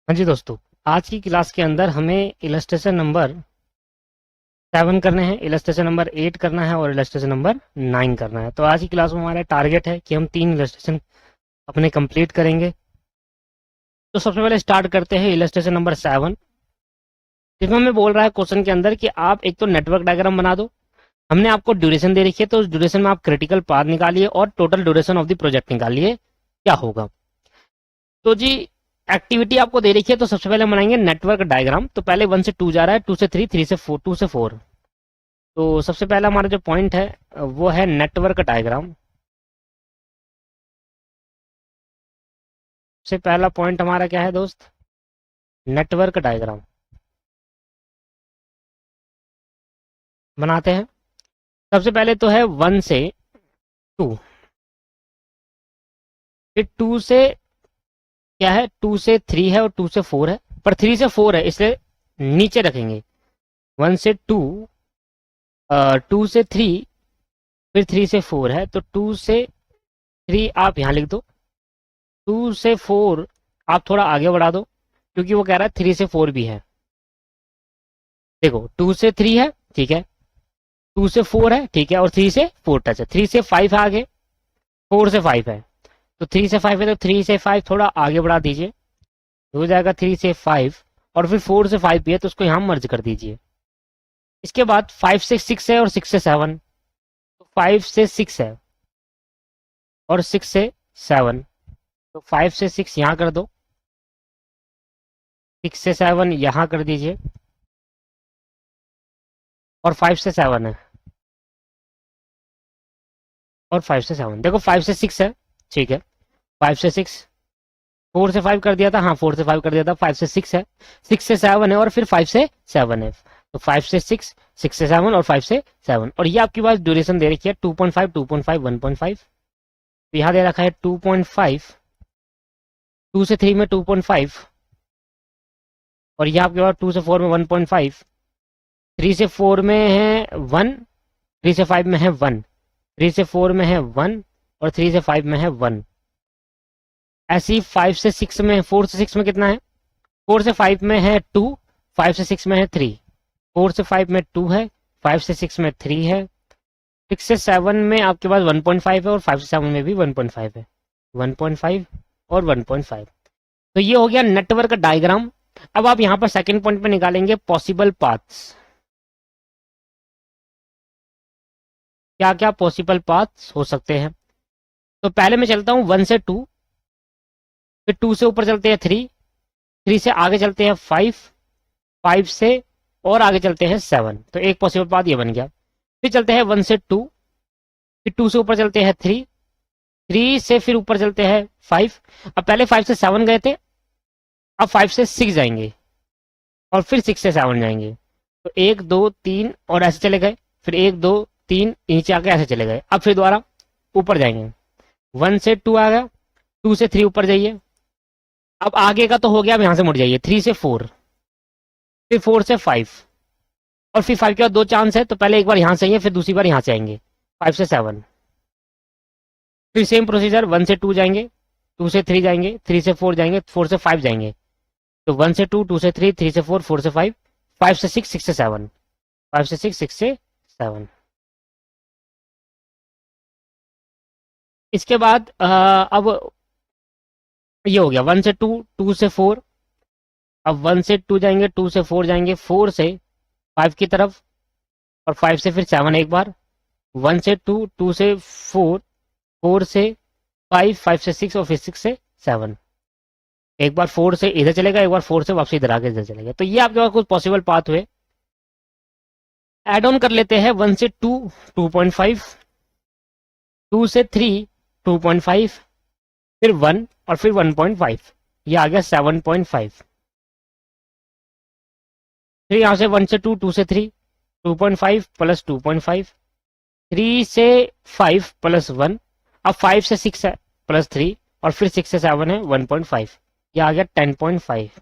हाँ जी दोस्तों, आज की क्लास के अंदर हमें इलस्ट्रेशन नंबर 7 करने हैं, इलस्ट्रेशन नंबर 8 करना है और इलस्ट्रेशन नंबर 9 करना है। तो आज की क्लास में हमारा टारगेट है कि हम 3 इलस्ट्रेशन अपने कंप्लीट करेंगे। तो सबसे पहले स्टार्ट करते हैं इलस्ट्रेशन नंबर 7, जिसमें हमें बोल रहा है क्वेश्चन के अंदर कि आप एक तो नेटवर्क डायग्राम बना दो। हमने आपको ड्यूरेशन दे रखी है, तो उस ड्यूरेशन में आप क्रिटिकल पाथ निकालिए और total duration of the project निकालिए क्या होगा। तो जी, एक्टिविटी आपको दे रखी है, तो सबसे पहले हम बनाएंगे नेटवर्क डायग्राम। तो पहले 1 से 2 जा रहा है, 2 से 3, 3 से 4, 2 से 4। तो सबसे पहला हमारा जो पॉइंट है वो है नेटवर्क डायग्राम। सबसे पहला पॉइंट हमारा क्या है दोस्त? नेटवर्क डायग्राम बनाते हैं। सबसे पहले तो है 1 से 2, फिर 2 से क्या है, 2 से 3 है और 2 से 4 है, पर 3 से 4 है इसलिए नीचे रखेंगे। 1 से 2, 2 से 3, फिर 3 से 4 है, तो 2 से 3 आप यहाँ लिख दो। 2 से 4 आप थोड़ा आगे बढ़ा दो, क्योंकि वो कह रहा है 3 से 4 भी है। देखो, 2 से 3 है, ठीक है, 2 से 4 है, ठीक है, और 3 से 4 टच है। 3 से 5 है आगे, 4 से 5 है, तो 3 से 5 है, तो 3 से 5 थोड़ा आगे बढ़ा दीजिए, हो जाएगा 3 से 5। और फिर 4 से 5 भी है, तो उसको यहाँ मर्ज कर दीजिए। इसके बाद 5 से 6 है और 6 से 7, तो 5 से 6 है और 6 से 7, तो 5 से 6 यहाँ कर दो, 6 से 7 यहाँ कर दीजिए, और 5 से 7 है, और 5 से 7। देखो 5 से 6 है, ठीक है, 5 से 6, 4 से 5 कर दिया था, हाँ 4 से 5 कर दिया था, 5 से 6 है, 6 से 7 है, और फिर 5 से 7 है। तो 5 से 6, 6 से 7 और 5 से 7। और ये आपके पास ड्यूरेशन दे रखी है 2.5, 2.5, 1.5। तो यहाँ दे रखा है 2.5, 2 से 3 में 2.5, और यहाँ आपके पास 2 से 4 में 1.5, 3 से 4 में है 1, 3 से 5 में है 1, 3 से 4 में है 1, और 3 से 5 में है 1। ऐसे ही 5 से 6 में, 4 से 6 में कितना है? 4 से 5 में है 2, 5 से 6 में है 3, 4 से 5 में 2 है, 5 से 6 में 3 है, 6 से 7 में आपके पास 1.5 है, और 5 से 7 में भी 1.5 है, 1.5 और 1.5। तो ये हो गया नेटवर्क डायग्राम। अब आप यहाँ पर सेकंड पॉइंट पे निकालेंगे पॉसिबल पाथ्स। क्या क्या पॉसिबल पाथ्स हो सकते हैं? तो पहले मैं चलता हूँ 1 से 2, फिर 2 से ऊपर चलते हैं 3, 3 से आगे चलते हैं 5, 5 से और आगे चलते हैं 7। तो एक पॉसिबल पाथ ये बन गया। फिर चलते हैं 1 से 2, फिर 2 से ऊपर चलते हैं 3, 3 से फिर ऊपर चलते हैं 5। अब पहले 5 से 7 गए थे, अब 5 से 6 जाएंगे, और फिर 6 से 7 जाएंगे। तो 1 2 3 और ऐसे चले गए, फिर 1 2 3 नीचे आके ऐसे चले गए। अब फिर दोबारा ऊपर जाएंगे, 1 से 2 आ गया, 2 से 3 ऊपर जाइए। अब आगे का तो हो गया, अब यहाँ से मुड़ जाइए, 3 से 4, फिर 4 से 5, और फिर 5 के बाद 2 चांस है, तो पहले एक बार यहाँ से आइए, फिर दूसरी बार यहाँ से आएंगे, 5 से 7। फिर सेम प्रोसीजर, 1 से 2 जाएंगे, 2 से 3 जाएंगे, 3 से 4 जाएंगे, 4 से 5 जाएंगे। तो 1 से 2, 2 से 3, 3 से 4, 4 से 5, 5 से 6, 6 से 7, 5 से 6, 6 से 7। इसके बाद अब ये हो गया 1 से 2, 2 से 4। अब 1 से 2 जाएंगे, 2 से 4 जाएंगे, 4 से 5 की तरफ, और 5 से फिर 7 एक बार। 1 से 2, 2 से 4, 4 से 5, 5 से 6, और फिर 6 से 7। एक बार 4 से इधर चलेगा, एक बार 4 से वापस इधर आके इधर चलेगा। तो ये आपके पास कुछ पॉसिबल पाथ हुए। एड ऑन कर लेते हैं 1 से 2, 2.5, 2 से 3, 2.5, फिर 1, और फिर 1.5। ये आ गया 7.5। फिर यहाँ से 1 से 2, 2 से 3, 2.5 प्लस 2.5, 3 से 5 प्लस 1, अब 5 से 6 है प्लस 3, और फिर 6 से 7 है 1.5। ये आ गया 10.5।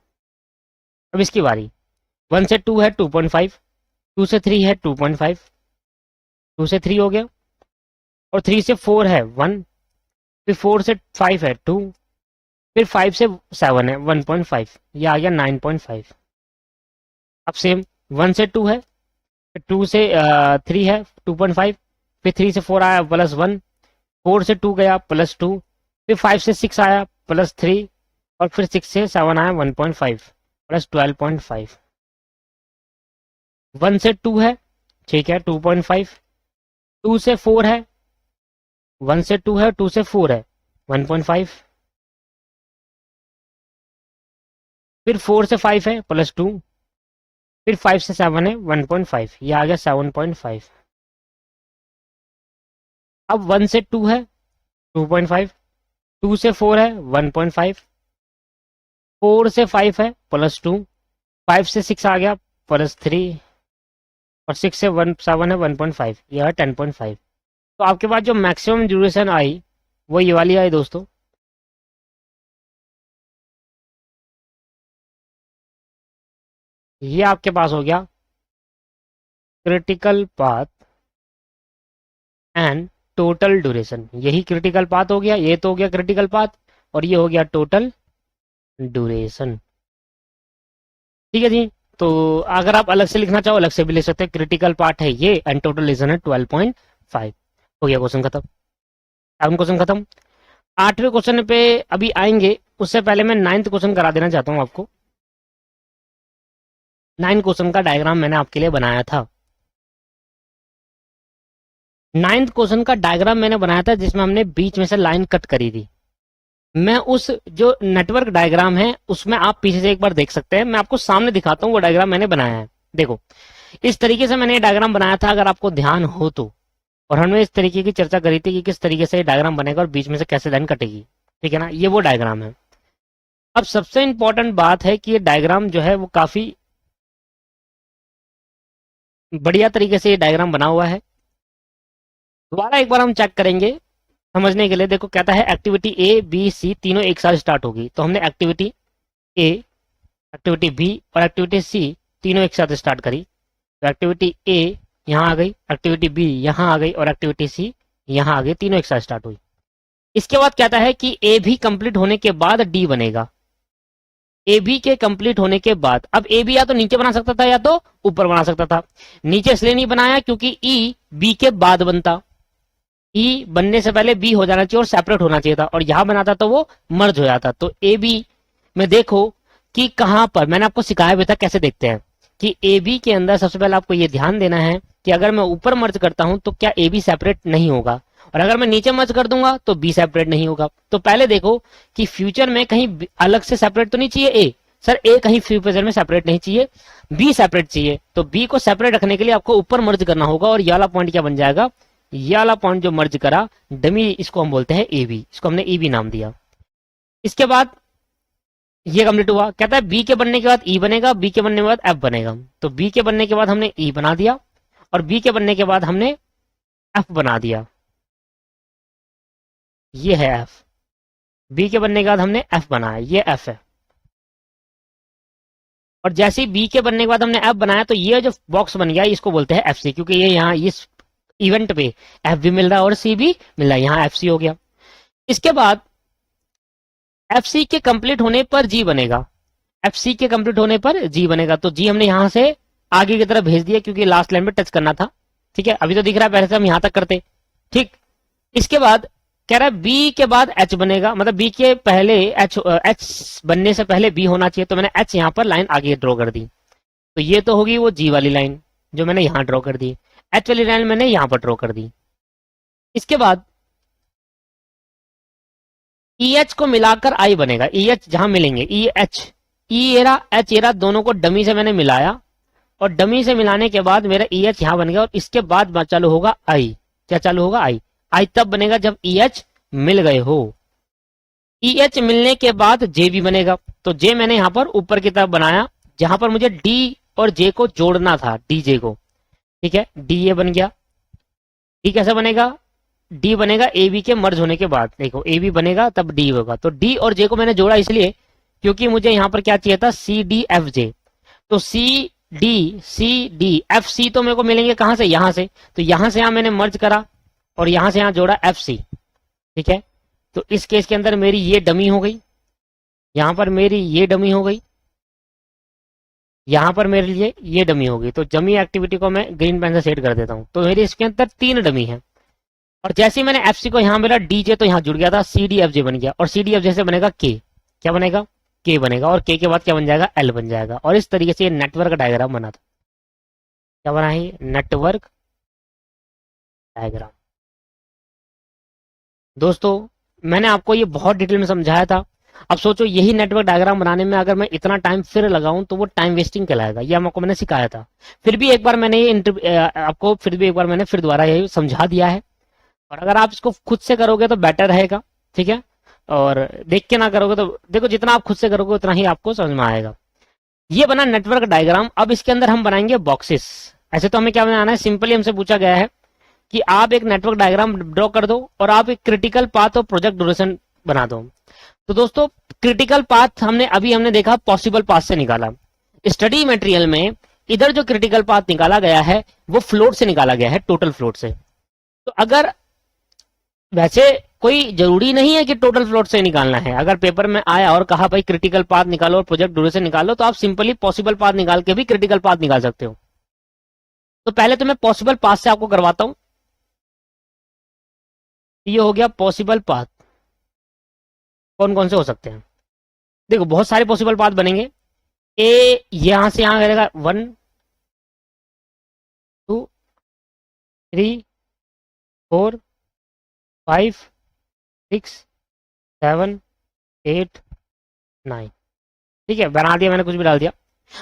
अब इसकी बारी, 1 से 2 है 2.5, 2 से 3 है 2.5, 2 से 3 हो गया, और 3 से 4 है 1, फिर 4 से 5 है 2, फिर 5 से 7 है 1.5, ये आ गया 9.5। अब सेम 1 से 2 है, 2 से 3 है 2.5, फिर 3 से 4 आया +1, 4 से 2 गया +2, फिर 5 से 6 आया +3, और फिर 6 से 7 आया 1.5 +12.5। 1 से 2 है, ठीक है 2.5, 2 से 4 है, 1 से 2 है, 2 से 4 है 1.5, फिर 4 से 5 है +2, फिर 5 से 7 है 1.5, ये आ गया 7.5। अब 1 से 2 है 2.5, 2 से 4 है 1.5, 4 से 5 है +2, 5 से 6 आ गया +3, और 6 से 7 है 1.5, यह है 10.5। तो आपके पास जो मैक्सिमम ड्यूरेशन आई वो ये वाली आई दोस्तों। ये आपके पास हो गया critical path and total duration. यही क्रिटिकल पाथ हो गया, ये तो हो गया क्रिटिकल पाथ, और ये हो गया टोटल ड्यूरेशन। ठीक है जी। तो अगर आप अलग से लिखना चाहो अलग से भी लिख सकते हैं, क्रिटिकल पार्ट है ये एंड टोटल ड्यूरेशन है 12.5। हो गया क्वेश्चन खत्म, 7 क्वेश्चन खत्म। 8वें क्वेश्चन पे अभी आएंगे, उससे पहले मैं 9th क्वेश्चन करा देना चाहता हूँ आपको। 9 क्वेश्चन का डायग्राम मैंने आपके लिए बनाया था। 9th क्वेश्चन का डायग्राम मैंने बनाया था जिसमें हमने बीच में से लाइन कट करी थी। मैं उस जो नेटवर्क डायग्राम है उसमें आप पीछे से एक बार देख सकते हैं, मैं आपको सामने दिखाता हूँ वो डायग्राम मैंने बनाया है। देखो इस तरीके से मैंने ये डायग्राम बनाया था, अगर आपको ध्यान हो तो। और हमने इस तरीके की चर्चा करी थी कि किस तरीके से ये डायग्राम बनेगा और बीच में से कैसे लाइन कटेगी, ठीक है ना। ये वो डायग्राम है। अब सबसे इंपॉर्टेंट बात है कि ये डायग्राम जो है वो काफी बढ़िया तरीके से ये डायग्राम बना हुआ है। दोबारा एक बार हम चेक करेंगे समझने के लिए। देखो कहता है एक्टिविटी ए बी सी तीनों एक साथ स्टार्ट होगी, तो हमने एक्टिविटी ए, एक्टिविटी बी और एक्टिविटी सी तीनों एक साथ स्टार्ट करी। तो एक्टिविटी ए यहाँ आ गई, एक्टिविटी बी यहाँ आ गई और एक्टिविटी सी यहाँ आ गई, तीनों एक साथ स्टार्ट हुई। इसके बाद कहता है कि ए भी कंप्लीट होने के बाद डी बनेगा। ए बी के कंप्लीट होने के बाद, अब ए बी या तो नीचे बना सकता था या तो ऊपर बना सकता था। नीचे इसलिए नहीं बनाया क्योंकि ई बी के बाद बनता, ई बनने से पहले बी हो जाना चाहिए और सेपरेट होना चाहिए था, और यहां बनाता तो वो मर्ज हो जाता। तो ए बी में देखो कि कहां पर, मैंने आपको सिखाया भी था कैसे देखते हैं कि ए बी के अंदर सबसे पहले आपको ये ध्यान देना है कि अगर मैं ऊपर मर्ज करता हूं तो क्या ए बी सेपरेट नहीं होगा, और अगर मैं नीचे मर्ज कर दूंगा तो बी सेपरेट नहीं होगा। तो पहले देखो कि फ्यूचर में कहीं अलग से सेपरेट तो नहीं चाहिए ए, सर ए कहीं फ्यूचर में सेपरेट नहीं चाहिए, बी सेपरेट चाहिए। तो बी को सेपरेट रखने के लिए आपको ऊपर मर्ज करना होगा, और ये वाला पॉइंट क्या बन जाएगा, ये वाला पॉइंट जो मर्ज करा डमी, इसको हम बोलते हैं ए बी, इसको हमने ई बी नाम दिया। इसके बाद ये कंप्लीट हुआ। कहता है बी के बनने के बाद ई बनेगा, बी के बनने के बाद एफ बनेगा। तो बी के बनने के बाद हमने ई बना दिया और बी के बनने के बाद हमने एफ बना दिया, ये है एफ। बी के बनने के बाद हमने एफ बनाया, ये एफ है। और जैसे ही बी के बनने के बाद हमने एफ बनाया तो ये जो बॉक्स बन गया इसको बोलते हैं एफ सी, क्योंकि ये यहाँ इस इवेंट पे एफ भी मिल रहा है और सी भी मिल रहा है, यहाँ एफ सी हो गया। इसके बाद एफ सी के कंप्लीट होने पर जी बनेगा, एफ सी के कंप्लीट होने पर जी बनेगा। तो जी हमने यहां से आगे की तरफ भेज दिया क्योंकि लास्ट लाइन में टच करना था, ठीक है। अभी तो दिख रहा है, पहले से हम यहां तक करते, ठीक। इसके बाद कह रहा है बी के बाद एच बनेगा, मतलब बी के पहले एच बनने से पहले बी होना चाहिए। तो मैंने एच यहां पर लाइन आगे ड्रॉ कर दी, तो ये तो होगी वो जी वाली लाइन जो मैंने यहां ड्रॉ कर दी, एच वाली लाइन मैंने यहां पर ड्रॉ कर दी। इसके बाद ई एच को मिलाकर आई बनेगा, ई एच जहां मिलेंगे ई एच, ई एरा एच एरा दोनों को डमी से मैंने मिलाया, और डमी से मिलाने के बाद मेरा ई एच यहां बन गया। और इसके बाद चालू होगा आई, क्या चालू होगा आई, आई तब बनेगा जब ई एच मिल गए हो। ई एच मिलने के बाद जे भी बनेगा। तो जे मैंने यहां पर ऊपर की तरफ बनाया जहां पर मुझे डी और जे को जोड़ना था, डी जे को, ठीक है। डी ए बन गया। डी कैसे बनेगा, डी बनेगा ए बी के मर्ज होने के बाद। देखो ए बी बनेगा तब डी होगा। तो डी और जे को मैंने जोड़ा इसलिए क्योंकि मुझे यहां पर क्या चाहिए था, सी डी एफ जे। तो सी डी एफ सी तो मेरे को मिलेंगे कहां से, यहां से। तो यहां से यहां मैंने मर्ज करा और यहां से यहां जोड़ा एफ सी, ठीक है। तो इस केस के अंदर मेरी ये डमी हो गई, यहाँ पर मेरी ये डमी हो गई, यहाँ पर मेरे लिए ये डमी होगी। तो डमी एक्टिविटी को मैं ग्रीन पेन से सेट कर देता हूँ। तो मेरी इसके अंदर 3 डमी है। और जैसे ही मैंने एफ सी को यहाँ मिला डीजे, तो यहाँ जुड़ गया था सी डी एफ जे बन गया। और सी डी एफ जे से बनेगा के, क्या बनेगा, के बनेगा। और के बाद क्या बन जाएगा, एल बन जाएगा। और इस तरीके से ये नेटवर्क डायग्राम बना था। क्या बना है, नेटवर्क डायग्राम। दोस्तों मैंने आपको ये बहुत डिटेल में समझाया था। अब सोचो यही नेटवर्क डायग्राम बनाने में अगर मैं इतना टाइम फिर लगाऊं तो वो टाइम वेस्टिंग कहलाएगा। ये आपको मैंने सिखाया था। फिर भी एक बार मैंने ये आपको फिर भी एक बार मैंने फिर दोबारा यही समझा दिया है। और अगर आप इसको खुद से करोगे तो बेटर रहेगा, ठीक है। और देख के ना करोगे तो देखो, जितना आप खुद से करोगे उतना ही आपको समझ में आएगा। ये बना नेटवर्क डायग्राम। अब इसके अंदर हम बनाएंगे बॉक्सेस। ऐसे तो हमें क्या बनाना है, सिंपली हमसे पूछा गया है कि आप एक नेटवर्क डायग्राम ड्रॉ कर दो और आप एक क्रिटिकल पाथ और प्रोजेक्ट ड्यूरेशन बना दो। तो दोस्तों क्रिटिकल पाथ हमने देखा पॉसिबल पाथ से निकाला। स्टडी मटेरियल में इधर जो क्रिटिकल पाथ निकाला गया है वो फ्लोट से निकाला गया है, टोटल फ्लोट से। तो अगर वैसे कोई जरूरी नहीं है कि टोटल फ्लोट से निकालना है। अगर पेपर में आया और कहा भाई क्रिटिकल पाथ निकालो और प्रोजेक्ट ड्यूरेशन निकालो, तो आप सिंपली पॉसिबल पाथ निकाल के भी क्रिटिकल पाथ निकाल सकते हो। तो पहले तो मैं पॉसिबल पाथ से आपको करवाता हूं। ये हो गया पॉसिबल पाथ। कौन कौन से हो सकते हैं, देखो बहुत सारे पॉसिबल पाथ बनेंगे। ए यहां से यहां करेगा 1 2 3 4 5 6 7 8 9, ठीक है, बना दिया मैंने, कुछ भी डाल दिया।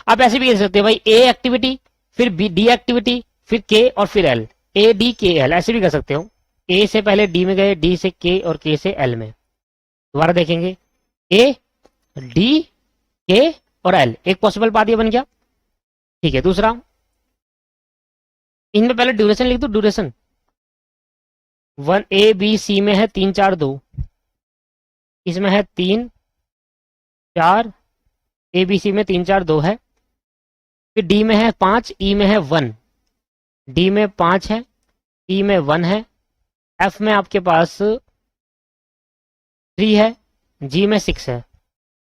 आप ऐसे भी कह सकते हैं भाई ए एक्टिविटी, फिर बी डी एक्टिविटी, फिर के और फिर एल, ए डी के एल, ऐसे भी कर सकते हो। ए से पहले डी में गए, डी से के और के से एल में। दोबारा देखेंगे, ए डी के और एल, एक पॉसिबल पाथ ये बन गया, ठीक है। दूसरा, इनमें पहले ड्यूरेशन लिख दो, ड्यूरेशन 1 ए बी सी में है 3 4 2, इसमें है 3 4, ए बी सी में 3 4 2 है। फिर डी में है 5, ई में है 1, डी में 5 है, ई में 1 है, एफ में आपके पास 3 है, जी में 6 है,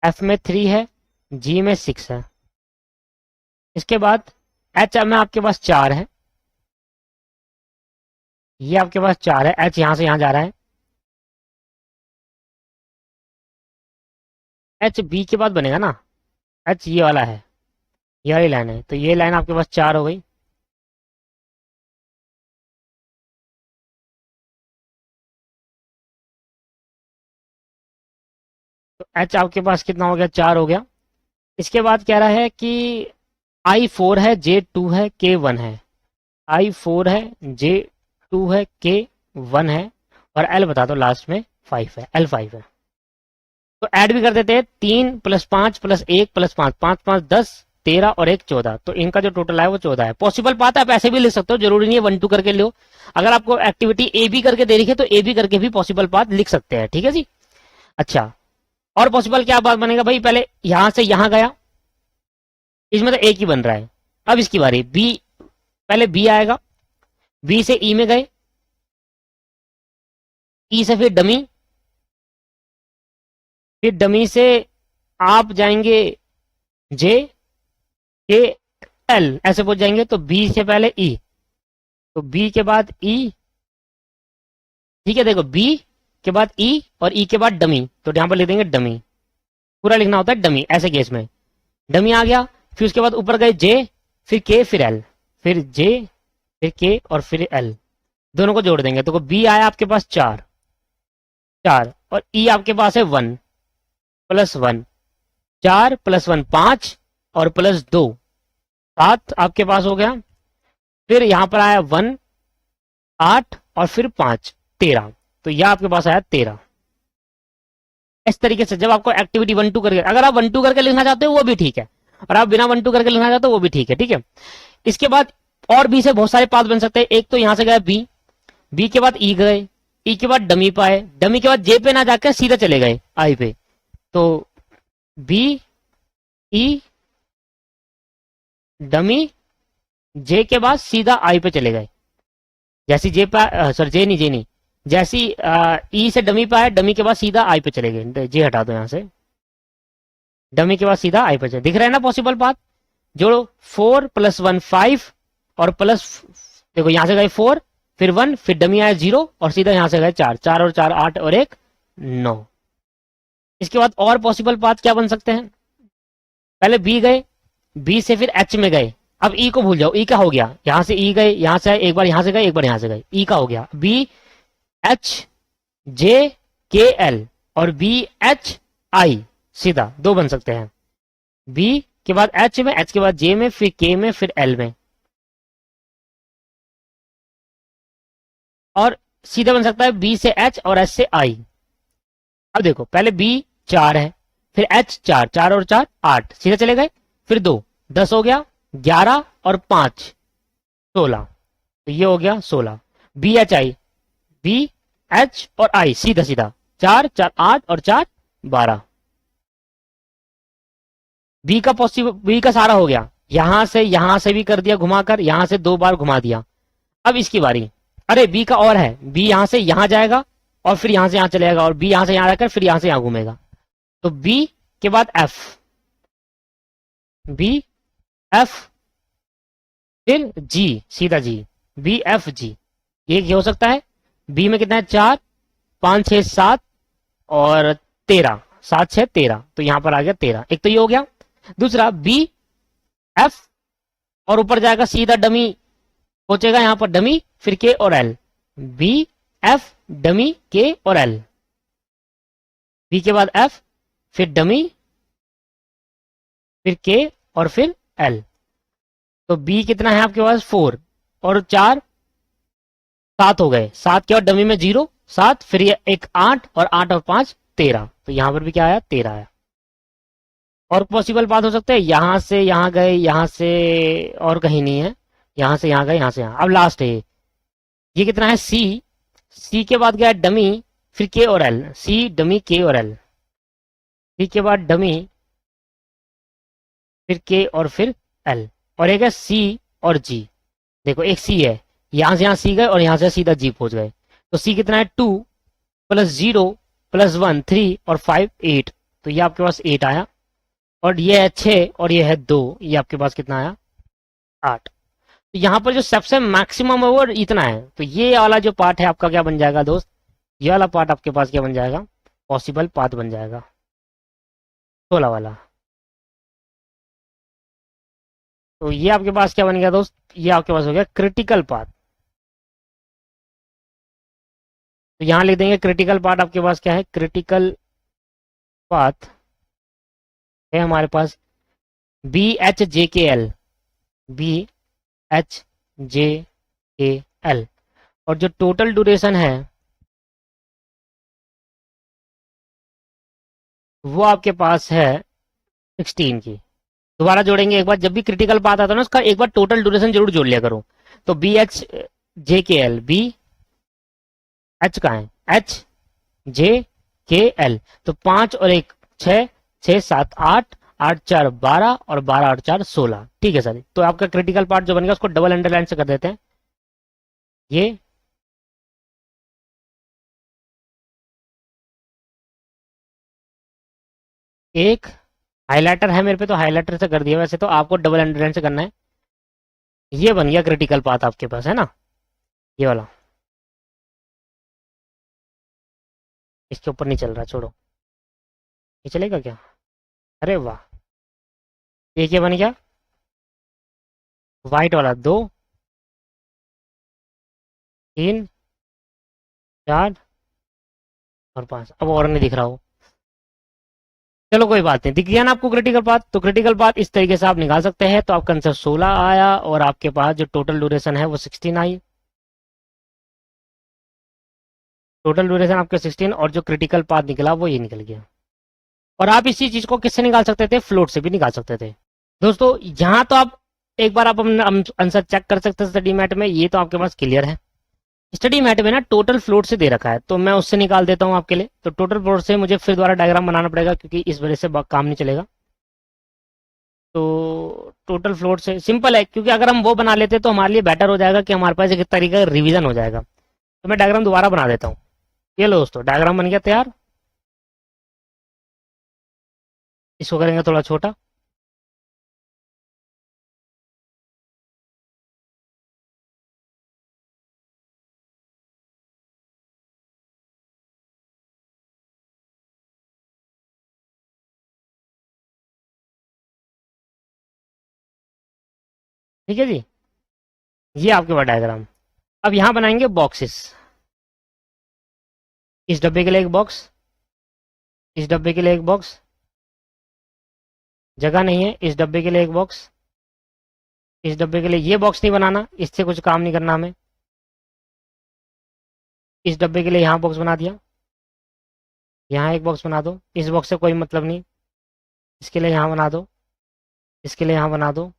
एफ में 3 है, जी में 6 है। इसके बाद एच में आपके पास 4 है, ये आपके पास 4 है, एच यहां से यहां जा रहा है। एच बी के बाद बनेगा ना, एच ये वाला है, ये वाली लाइन है, तो ये लाइन आपके पास 4 हो गई। तो एच आपके पास कितना हो गया, 4 हो गया। इसके बाद कह रहा है कि आई 4 है, जे 2 है, के 1 है। आई 4 है, जे 2 है, के 1 है, और एल बता दो लास्ट में 5 है, एल 5 है। तो ऐड भी कर देते हैं, 3 + 5 + 1 + 5, 5 5 10 13 और 1 14। तो इनका जो टोटल है वो 14 है। पॉसिबल पाथ आप ऐसे भी लिख सकते हो, जरूरी नहीं है 1 2 करके लो। अगर आपको एक्टिविटी ए बी करके दे रही है तो ए बी करके भी पॉसिबल पाथ लिख सकते हैं, ठीक है जी। अच्छा, और पॉसिबल क्या बात बनेगा भाई, पहले यहां से यहां गया, इसमें तो एक ही बन रहा है। अब इसकी बारी, बी, पहले बी आएगा, बी से ई में गए, ई से फिर डमी, फिर डमी से आप जाएंगे जे के एल, ऐसे पहुंच जाएंगे। तो बी से पहले ई, तो बी के बाद ई, ठीक है। देखो बी के बाद ई और ई के बाद डमी, तो यहां पर लिख देंगे डमी। पूरा लिखना होता है डमी, ऐसे केस में डमी आ गया। फिर उसके बाद ऊपर गए जे, फिर के, फिर एल, फिर जे, फिर के और फिर एल, दोनों को जोड़ देंगे। तो बी आया आपके पास 4 4, और ई आपके पास है 1 + 1, 4 + 1 5 और +2 7 आपके पास हो गया। फिर यहां पर आया 1 8 और फिर 5 13, तो यह आपके पास आया 13। इस तरीके से जब आपको एक्टिविटी 1 2 करके, अगर आप 1 2 करके लिखना चाहते हो वो भी ठीक है, और आप बिना 1 2 करके लिखना चाहते हो वो भी ठीक है, ठीक है। इसके बाद और बी से बहुत सारे पाथ बन सकते हैं। एक तो यहां से गया बी, बी के बाद ई गए, ई के बाद डमी पाए, डमी के बाद जे पे ना जाकर सीधा चले गए आई पे, तो बी ई डमी जे के बाद सीधा आई पे चले गए। जैसी जे पे, सर जे नहीं, जैसी ई से डमी पे आए, डमी के बाद सीधा आई पे चले गए। जे हटा दो यहां से, डमी के बाद सीधा आई पर चले। दिख रहा है ना पॉसिबल पाथ? जोड़ो, 4 + 1 5 और प्लस, देखो यहां से गए 4, फिर 1, फिर डमी आया 0 और सीधा यहां से गए 4, 4 और 4 8 और 1 9। इसके बाद और पॉसिबल पाथ क्या बन सकते हैं? पहले बी गए, बी से फिर एच में गए। अब ई को भूल जाओ, ई क्या हो गया, यहां से ई गए, यहां से एक बार यहां से गए, एक बार यहां से गए, ई का हो गया बी एच जे के एल और बी एच आई, सीधा दो बन सकते हैं। बी के बाद एच में, एच के बाद जे में, फिर के में, फिर एल में, और सीधा बन सकता है बी से एच और एच से आई। अब देखो पहले बी 4 है, फिर एच 4, 4 और 4 8, सीधा चले गए, फिर 2 10 हो गया, 11 और 5 16, तो ये हो गया 16। B H I, B H और आई सीधा सीधा 4 4 8 और 4 12। बी का पॉसिबल, बी का सारा हो गया, यहां से भी कर दिया घुमाकर, यहां से 2 बार घुमा दिया। अब इसकी बारी, अरे बी का और है, बी यहां से यहां जाएगा और फिर यहां से यहां चलेगा और बी यहां से यहां जाकर फिर यहां से यहां घूमेगा। तो बी के बाद एफ, बी एफ फिर जी, सीधा जी, बी एफ जी, ये हो सकता है। बी में कितना है 4 5 6 7 और 13, 7 6 13, तो यहां पर आ गया 13। एक तो ये हो गया। दूसरा बी एफ और ऊपर जाएगा सीधा डमी पहुंचेगा यहां पर, डमी फिर के और एल, बी एफ डमी के और एल, बी के बाद एफ फिर डमी फिर के और फिर एल। तो बी कितना है आपके पास 4 और 4 7 हो गए, 7 के और डमी में 0 7, फिर ये एक 8 और 8 और 5 13, तो यहां पर भी क्या आया 13 आया। और पॉसिबल बात हो सकता है यहां से यहां गए, यहां से और कहीं नहीं है, यहां से यहां गए, यहां से यहां। अब लास्ट है ये कितना है सी, सी के बाद गया डमी फिर के और एल, सी डमी के और एल, सी के बाद डमी फिर के और फिर एल, और एक है सी और जी। देखो एक सी है, यहां से यहां सी गए और यहां से सीधा जी पहुंच गए। तो सी कितना है 2 + 0 + 1 3 और 5 8, तो ये आपके पास 8 आया। और ये है 6 और ये है 2, ये आपके पास कितना आया 8। तो यहाँ पर जो सबसे मैक्सिमम है वो इतना है। तो ये वाला जो पार्ट है आपका क्या बन जाएगा दोस्त, ये वाला पार्ट आपके पास क्या बन जाएगा, पॉसिबल पाथ बन जाएगा 16 वाला। तो ये आपके पास क्या बन गया दोस्त, ये आपके पास हो गया क्रिटिकल पाथ। तो यहां लिख देंगे क्रिटिकल पार्ट आपके पास क्या है, क्रिटिकल पाथ है हमारे पास बी एच जे के एल, बी एच जे के एल, और जो टोटल ड्यूरेशन है वो आपके पास है 16 की। दोबारा जोड़ेंगे एक बार, जब भी क्रिटिकल पाथ आता है ना उसका एक बार टोटल ड्यूरेशन जरूर जोड़ लिया करो। तो बी एच जे के एल, बी एच का है एच जे के एल, तो 5 और 1 6 6 7 8 8 4 12 और 12 और 4 16। ठीक है सर, तो आपका क्रिटिकल पार्ट जो बनेगा उसको डबल अंडरलाइन से कर देते हैं। ये एक हाइलाइटर है मेरे पे तो हाइलाइटर से कर दिया, वैसे तो आपको डबल अंडरलाइन से करना है। ये बन गया क्रिटिकल पाथ आपके पास है ना, ये वाला। इसके ऊपर नहीं चल रहा, छोड़ो, ये चलेगा क्या, अरे वाह। ये क्या बन गया, व्हाइट वाला 2 3 4 और 5, अब और नहीं दिख रहा हो, चलो कोई बात नहीं, दिख गया ना आपको क्रिटिकल पाथ। तो क्रिटिकल पाथ इस तरीके से आप निकाल सकते हैं। तो आपका आंसर 16 आया और आपके पास जो टोटल ड्यूरेशन है वो 16 आई। टोटल ड्यूरेशन आपके 16 और जो क्रिटिकल पाथ निकला वो ये निकल गया। और आप इसी चीज को किससे निकाल सकते थे, फ्लोट से भी निकाल सकते थे। दोस्तों यहाँ तो आप एक बार आप अपना आंसर चेक कर सकते हैं स्टडी मैट में, ये तो आपके पास क्लियर है। स्टडी मैट में ना टोटल फ्लोट से दे रखा है, तो मैं उससे निकाल देता हूँ आपके लिए। तो टोटल फ्लोट से मुझे फिर दोबारा डायग्राम बनाना पड़ेगा क्योंकि इस वजह से काम नहीं चलेगा। तो टोटल फ्लोट से सिंपल है, क्योंकि अगर हम वो बना लेते तो हमारे लिए बेटर हो जाएगा कि हमारे पास एक तरीके का रिवीजन हो जाएगा। तो मैं डायग्राम दोबारा बना देता हूँ। ये लो दोस्तों, डायग्राम बन गया तैयार। इसको करेंगे थोड़ा छोटा। ठीक है जी, ये आपके पास डायग्राम। अब यहाँ बनाएंगे बॉक्सेस। इस डब्बे के लिए एक बॉक्स, इस डब्बे के लिए एक बॉक्स, जगह नहीं है, इस डब्बे के लिए एक बॉक्स, इस डब्बे के लिए ये बॉक्स नहीं बनाना, इससे कुछ काम नहीं करना हमें। इस डब्बे के लिए यहाँ बॉक्स बना दिया, यहाँ एक बॉक्स बना दो, इस बॉक्स से कोई मतलब नहीं, इसके लिए यहाँ बना दो, इसके लिए यहाँ बना दो।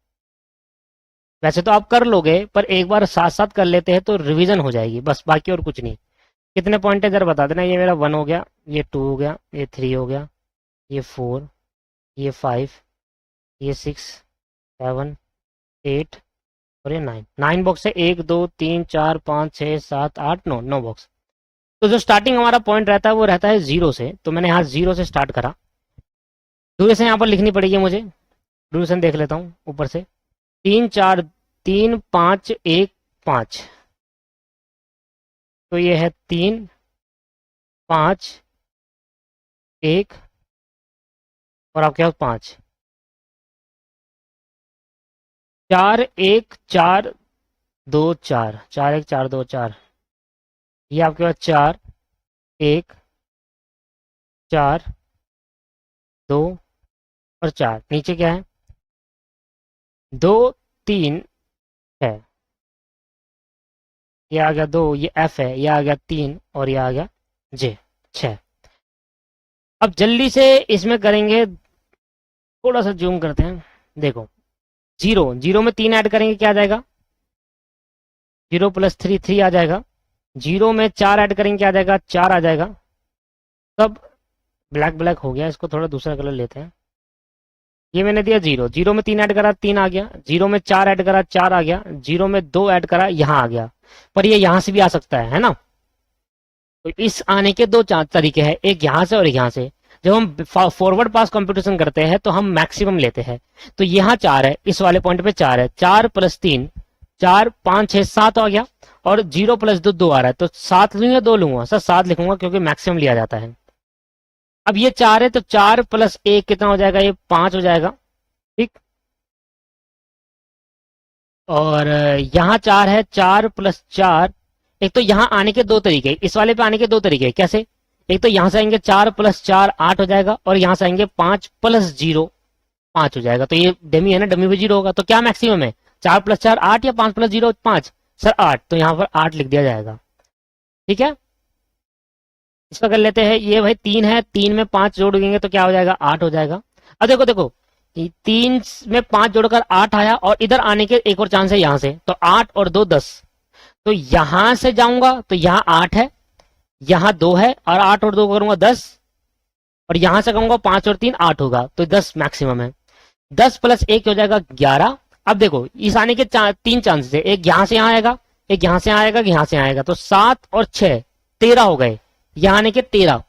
वैसे तो आप कर लोगे, पर एक बार साथ साथ कर लेते हैं तो रिवीजन हो जाएगी बस, बाकी और कुछ नहीं। कितने पॉइंट है जरा बता देना। ये मेरा 1 हो गया, ये 2 हो गया, ये 3 हो गया, ये 4, ये 5, ये 6, 7, 8 और ये 9। 9 बॉक्स है, 1 2 3 4 5 6 7 8 9, 9 बॉक्स। तो जो स्टार्टिंग हमारा पॉइंट रहता है वो रहता है 0 से, तो मैंने यहाँ 0 से स्टार्ट करा। ड्यूरेशन यहाँ पर लिखनी पड़ेगी मुझे, ड्यूरेशन देख लेता हूँ ऊपर से। 3 4 3 5 1 5, तो ये है 3 5 1 और आपके पास 5, 4 1 4 2 4, 4 1 4 2 4, ये आपके पास 4 1 4 2 और 4। नीचे क्या है, 2 3 है, ये आ गया 2, ये एफ है, ये आ गया 3 और ये आ गया जे 6। अब जल्दी से इसमें करेंगे, थोड़ा सा जूम करते हैं। देखो 0, 0 में 3 ऐड करेंगे क्या आ जाएगा, 0 + 3 3 आ जाएगा। 0 में 4 ऐड करेंगे क्या आ जाएगा, 4 आ जाएगा। तब ब्लैक ब्लैक हो गया, इसको थोड़ा दूसरा कलर लेते हैं। ये मैंने दिया 0, 0 में 3 ऐड करा 3 आ गया, 0 में 4 ऐड करा 4 आ गया, 0 में 2 ऐड करा यहाँ आ गया। पर ये यहाँ से भी आ सकता है ना। तो इस आने के दो तरीके हैं, एक यहाँ से और एक यहाँ से। जब हम फॉरवर्ड पास कंप्यूटेशन करते हैं तो हम मैक्सिमम लेते हैं। तो यहाँ 4 है, इस वाले पॉइंट पे 4 है, 4 + 3 4 5 6 7 आ गया, और 0 + 2 2 आ रहा है, तो 7 लूंगा 2 लूंगा सर, 7 लिखूंगा क्योंकि मैक्सिमम लिया जाता है। अब ये 4 है, तो 4 + 1 कितना हो जाएगा, ये 5 हो जाएगा। ठीक, और यहाँ 4 है, 4 + 4। एक तो यहाँ आने के दो तरीके, इस वाले पे आने के दो तरीके कैसे। एक तो यहाँ से आएंगे 4 + 4 8 हो जाएगा, और यहाँ से आएंगे 5 + 0 5 हो जाएगा। तो ये डमी है ना, डमी पे 0 होगा, तो क्या मैक्सिमम है, 4 + 4 8 या 5 + 0 5। सर 8, तो यहाँ पर 8 लिख दिया जाएगा। ठीक है, इसका कर लेते हैं। ये भाई 3 है, 3 में 5 जोड़ देंगे तो क्या हो जाएगा, 8 हो जाएगा। अब देखो देखो, 3 में 5 जोड़कर 8 आया, और इधर आने के एक और चांस है यहाँ से, तो 8 और 2 10। तो यहां से जाऊंगा तो यहाँ 8 है, यहाँ 2 है, और 8 और 2 करूंगा 10, और यहां से कहूंगा 5 और 3 8 होगा, तो 10 मैक्सिमम है। 10 + 1 हो जाएगा 11। अब देखो इस आने के 3 चांसेस है, एक यहाँ से यहाँ आएगा, एक यहाँ से आएगा, यहाँ से आएगा, तो 7 और 6 13 हो गए, यहाँ आने के 13।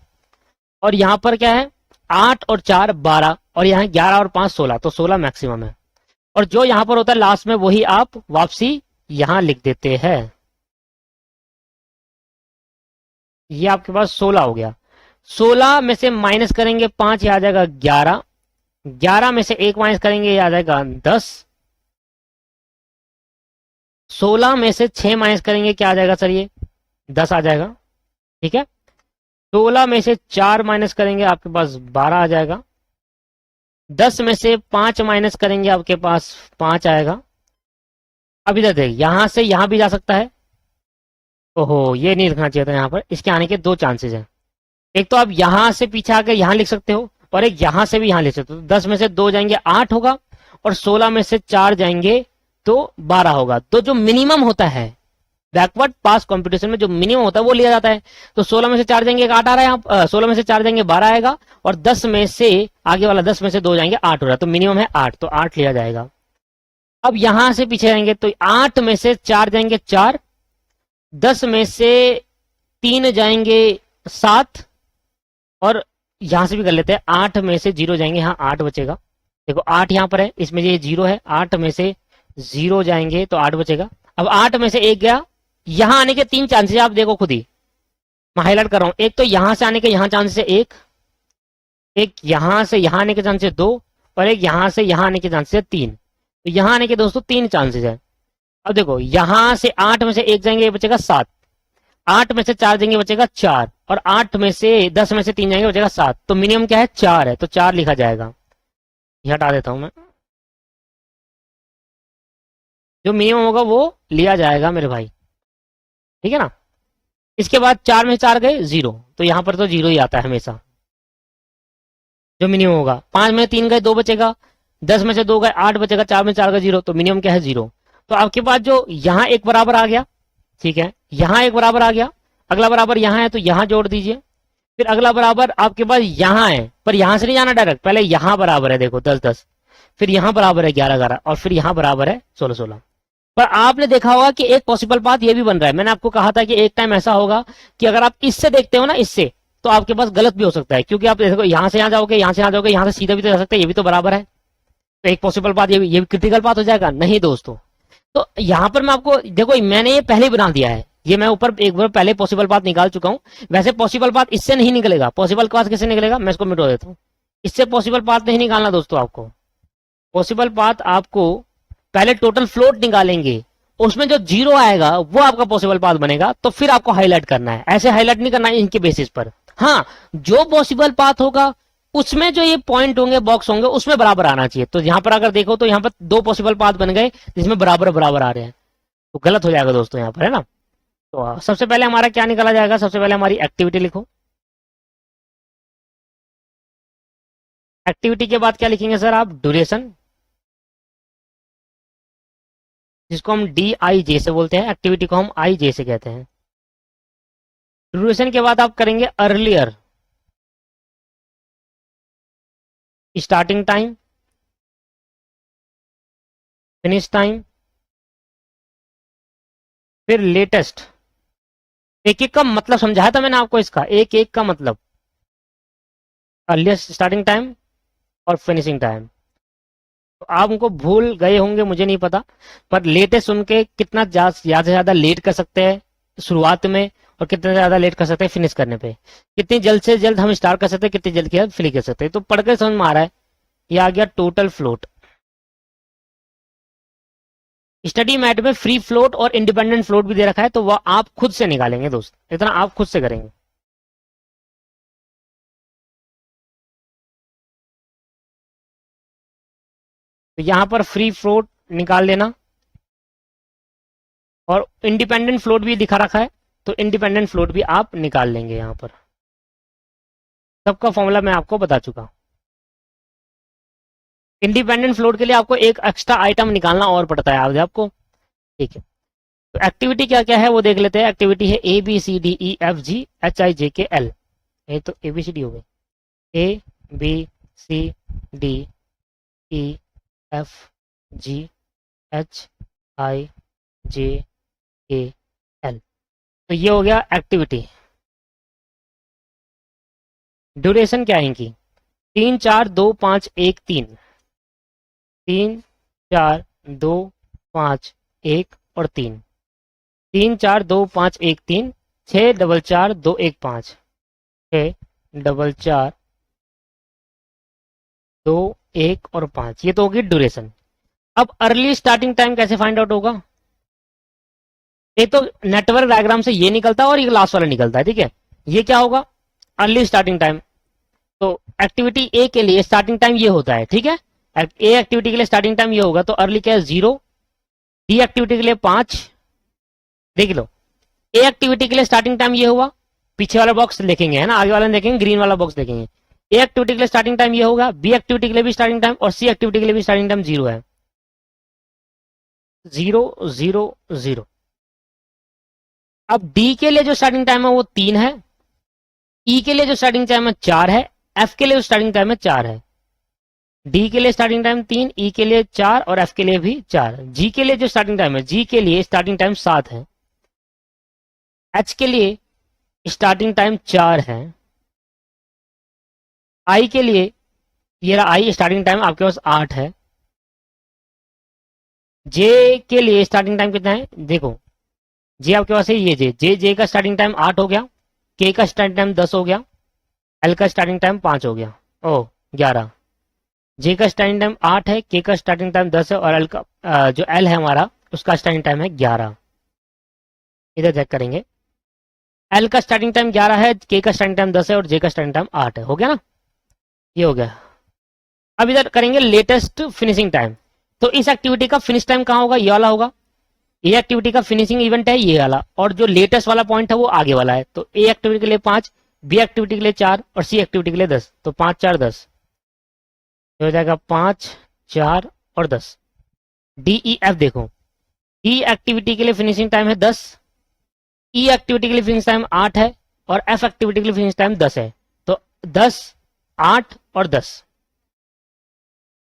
और यहाँ पर क्या है, 8 और 4 12, और यहाँ 11 और 5 16, तो 16 मैक्सिमम है। और जो यहाँ पर होता है लास्ट में वही आप वापसी यहाँ लिख देते हैं। ये आपके पास 16 हो गया। 16 में से माइनस करेंगे 5, ये आ जाएगा 11। 11 में से 1 माइनस करेंगे, ये आ जाएगा 10। 16 में से 6 माइनस करेंगे, क्या आ जाएगा सर, ये 10 आ जाएगा। ठीक है, 16 में से 4 माइनस करेंगे, आपके पास 12 आ जाएगा। 10 में से 5 माइनस करेंगे, आपके पास 5 आएगा। अब इधर देख, यहां से यहां भी जा सकता है। ओहो, ये नहीं लिखना चाहिए था यहाँ पर, इसके आने के दो चांसेस हैं। एक तो आप यहां से पीछे आकर यहां लिख सकते हो, और एक यहां से भी यहां लिख सकते हो। 10 में से 2 जाएंगे 8 होगा, और 16 में से 4 जाएंगे तो 12 होगा। तो जो मिनिमम होता है बैकवर्ड पास कंप्यूटेशन में, जो मिनिमम होता है वो लिया जाता है। तो 16 में से 4 जाएंगे 8 आ रहा है यहाँ, 16 में से 4 जाएंगे 12 आएगा, और 10 में से आगे वाला 10 में से 2 जाएंगे 8 हो रहा है, तो मिनिमम है 8, तो 8 लिया जाएगा। अब यहां से पीछे जाएंगे तो 8 में से 4 जाएंगे 4, 10 में से 3 जाएंगे 7, और यहां से भी कर लेते हैं, 8 में से 0 जाएंगे, यहाँ 8 बचेगा। देखो 8 यहाँ पर है, इसमें ये 0 है, 8 में से 0 जाएंगे तो 8 बचेगा। अब 8 में से 1 गया, यहां आने के 3 चांसेस आप देखो खुद ही, मैं हाईलाइट कर रहा हूं। एक तो यहां से आने के यहाँ चांसेस है 1, एक यहां से यहां आने के चांसेस 2, और एक यहां से यहां आने के चांसेस है 3। तो यहां आने के दोस्तों 3 चांसेस है। अब देखो यहां से 8 में से 1 जाएंगे, ये बचेगा 7, 8 में से 4 जाएंगे बचेगा 4, और 8 में से 10 में से 3 जाएंगे बचेगा 7। तो मिनिमम क्या है, 4 है, तो 4 लिखा जाएगा। ये हटा देता हूं मैं, जो मिनिमम होगा वो लिया जाएगा मेरे भाई, ठीक है ना। इसके बाद 4 में से 4 गए 0, तो यहां पर तो 0 ही आता है हमेशा, जो मिनिमम होगा। 5 में 3 गए 2 बचेगा, 10 में से 2 गए 8 बचेगा, 4 में 4 गए 0, तो मिनिमम क्या है 0। तो आपके पास जो यहाँ एक बराबर आ गया, ठीक है, यहाँ एक बराबर आ गया, अगला बराबर यहाँ है तो यहाँ जोड़ दीजिए, फिर अगला बराबर आपके पास यहाँ है, पर यहाँ से नहीं जाना डायरेक्ट, पहले यहाँ बराबर है, देखो 10 10, फिर यहाँ बराबर है 11 11, और फिर यहाँ बराबर है 16 16। पर आपने देखा होगा कि एक पॉसिबल पाथ ये भी बन रहा है। मैंने आपको कहा था कि एक टाइम ऐसा होगा कि अगर आप इससे देखते हो ना, इससे, तो आपके पास गलत भी हो सकता है, क्योंकि आप देखो यहाँ से यहाँ जाओगे, यहाँ से यहाँ जाओगे, यहाँ से सीधा भी तो जा सकते हैं, ये भी तो बराबर है। तो एक पॉसिबल पाथ ये भी क्रिटिकल पाथ हो जाएगा नहीं दोस्तों। तो यहाँ पर मैं आपको देखो, मैंने ये पहले ही बना दिया है, ये मैं ऊपर एक बार पहले पॉसिबल पाथ निकाल चुका हूं। वैसे पॉसिबल पाथ इससे नहीं निकलेगा, पॉसिबल पाथ किससे निकलेगा, मैं इसको मिटा देता हूं। इससे पॉसिबल पाथ नहीं निकालना दोस्तों आपको। पॉसिबल पाथ आपको पहले टोटल फ्लोट निकालेंगे, उसमें जो 0 आएगा वो आपका पॉसिबल पाथ बनेगा, तो फिर आपको हाईलाइट करना है। ऐसे हाईलाइट नहीं करना है इनके बेसिस पर। हाँ, जो पॉसिबल पाथ होगा उसमें जो ये पॉइंट होंगे, बॉक्स होंगे, उसमें बराबर आना चाहिए। तो यहां पर अगर देखो तो यहां पर 2 पॉसिबल पाथ बन गए जिसमें बराबर बराबर आ रहे हैं, तो गलत हो जाएगा दोस्तों यहाँ पर, है ना। तो सबसे पहले हमारा क्या निकाला जाएगा, सबसे पहले हमारी एक्टिविटी लिखो। एक्टिविटी के बाद क्या लिखेंगे सर आप, ड्यूरेशन, जिसको हम DIJ से बोलते हैं, एक्टिविटी को हम IJ से कहते हैं। ड्यूरेशन के बाद आप करेंगे earlier, starting time, finish time, फिर लेटेस्ट। एक एक का मतलब समझाया था मैंने आपको, इसका एक एक का मतलब, अर्लिएस्ट स्टार्टिंग टाइम और फिनिशिंग टाइम। तो आप उनको भूल गए होंगे, मुझे नहीं पता, पर लेटेस्ट सुन के कितना ज्यादा से ज्यादा लेट कर सकते हैं शुरुआत में, और कितना ज्यादा लेट कर सकते हैं फिनिश करने पे, कितनी जल्द से जल्द हम स्टार्ट कर सकते हैं, कितनी जल्द के फिनिश कर सकते हैं। तो पढ़कर समझ में आ रहा है, ये आ गया टोटल फ्लोट। स्टडी मैट में फ्री फ्लोट और इंडिपेंडेंट फ्लोट भी दे रखा है, तो वह आप खुद से निकालेंगे दोस्त, इतना आप खुद से करेंगे। तो यहां पर फ्री फ्लोट निकाल लेना, और इंडिपेंडेंट फ्लोट भी दिखा रखा है, तो इंडिपेंडेंट फ्लोट भी आप निकाल लेंगे। यहां पर सबका फॉर्मूला मैं आपको बता चुका। इंडिपेंडेंट फ्लोट के लिए आपको एक एक्स्ट्रा आइटम निकालना और पड़ता है आगे आपको, ठीक है। तो एक्टिविटी क्या क्या है वो देख लेते हैं। एक्टिविटी है ABCDEFGHIJKL, ये तो ABCD हो गई, ABCDEFGHIJKL, तो ये हो गया एक्टिविटी। ड्यूरेशन क्या है इनकी, 3 4 2 5 1 3, 3 4 2 5 1 और 3, 3 4 2 5 1 3, 6 4 4 2 1 5, 6 4 4 2 1 और 5, ये तो होगी ड्यूरेशन। अब अर्ली स्टार्टिंग टाइम कैसे फाइंड आउट होगा, एक तो नेटवर्क डायग्राम से ये निकलता है और ये लास्ट वाला निकलता है, ठीक है। ये क्या होगा, अर्ली स्टार्टिंग टाइम। तो एक्टिविटी ए के लिए स्टार्टिंग टाइम ये होता है, ठीक है। ए एक्टिविटी के लिए स्टार्टिंग टाइम ये होगा, तो अर्ली क्या है 0, डी एक्टिविटी के लिए 5, देख लो। ए एक्टिविटी के लिए स्टार्टिंग टाइम ये हुआ, पीछे वाला बॉक्स देखेंगे, है ना, आगे वाला देखेंगे, ग्रीन वाला बॉक्स देखेंगे। ए एक्टिविटी के लिए स्टार्टिंग टाइम ये होगा, बी एक्टिविटी के लिए भी स्टार्टिंग टाइम, और सी एक्टिविटी के लिए भी स्टार्टिंग टाइम 0 है, 0 0 0। अब डी के लिए जो स्टार्टिंग टाइम है वो 3 है, ई के लिए जो स्टार्टिंग टाइम है 4 है, एफ के लिए जो स्टार्टिंग टाइम है 4 है। डी के लिए स्टार्टिंग टाइम 3, ई के लिए 4 और एफ के लिए भी 4। जी के लिए जो स्टार्टिंग टाइम है, जी के लिए स्टार्टिंग टाइम 7 है, एच के लिए स्टार्टिंग टाइम 4 है, आई के लिए ये रहा आई, स्टार्टिंग टाइम आपके पास 8 है। जे के लिए स्टार्टिंग टाइम कितना है देखो, जे आपके पास है ये जे का स्टार्टिंग टाइम 8 हो गया, के का स्टार्टिंग टाइम 10 हो गया, एल का स्टार्टिंग टाइम 5 हो गया, ओ 11। जे का स्टार्टिंग टाइम 8 है, के का स्टार्टिंग टाइम 10 है, और एल का जो एल है हमारा उसका स्टार्टिंग टाइम है 11। इधर चेक करेंगे, एल का स्टार्टिंग टाइम 11 है, के का स्टार्टिंग टाइम 10 है, और जे का स्टार्टिंग टाइम 8 है। हो गया ना, ये हो गया। अब इधर करेंगे लेटेस्ट फिनिशिंग टाइम। तो इस एक्टिविटी का फिनिश टाइम कहाँ होगा, ये वाला होगा। ए एक्टिविटी का फिनिशिंग इवेंट है ये वाला, और जो लेटेस्ट वाला पॉइंट है वो आगे वाला है। तो ए एक्टिविटी के लिए 5, बी एक्टिविटी के लिए 4 और सी एक्टिविटी के लिए 10। तो 5 4 10 हो जाएगा 5 4 और 10। डी ई एफ देखो, ई एक्टिविटी के लिए फिनिशिंग टाइम है 10, ई एक्टिविटी के लिए फिनिश टाइम 8 है, और एफ एक्टिविटी के लिए फिनिश टाइम 10 है। तो 10 8 और 10,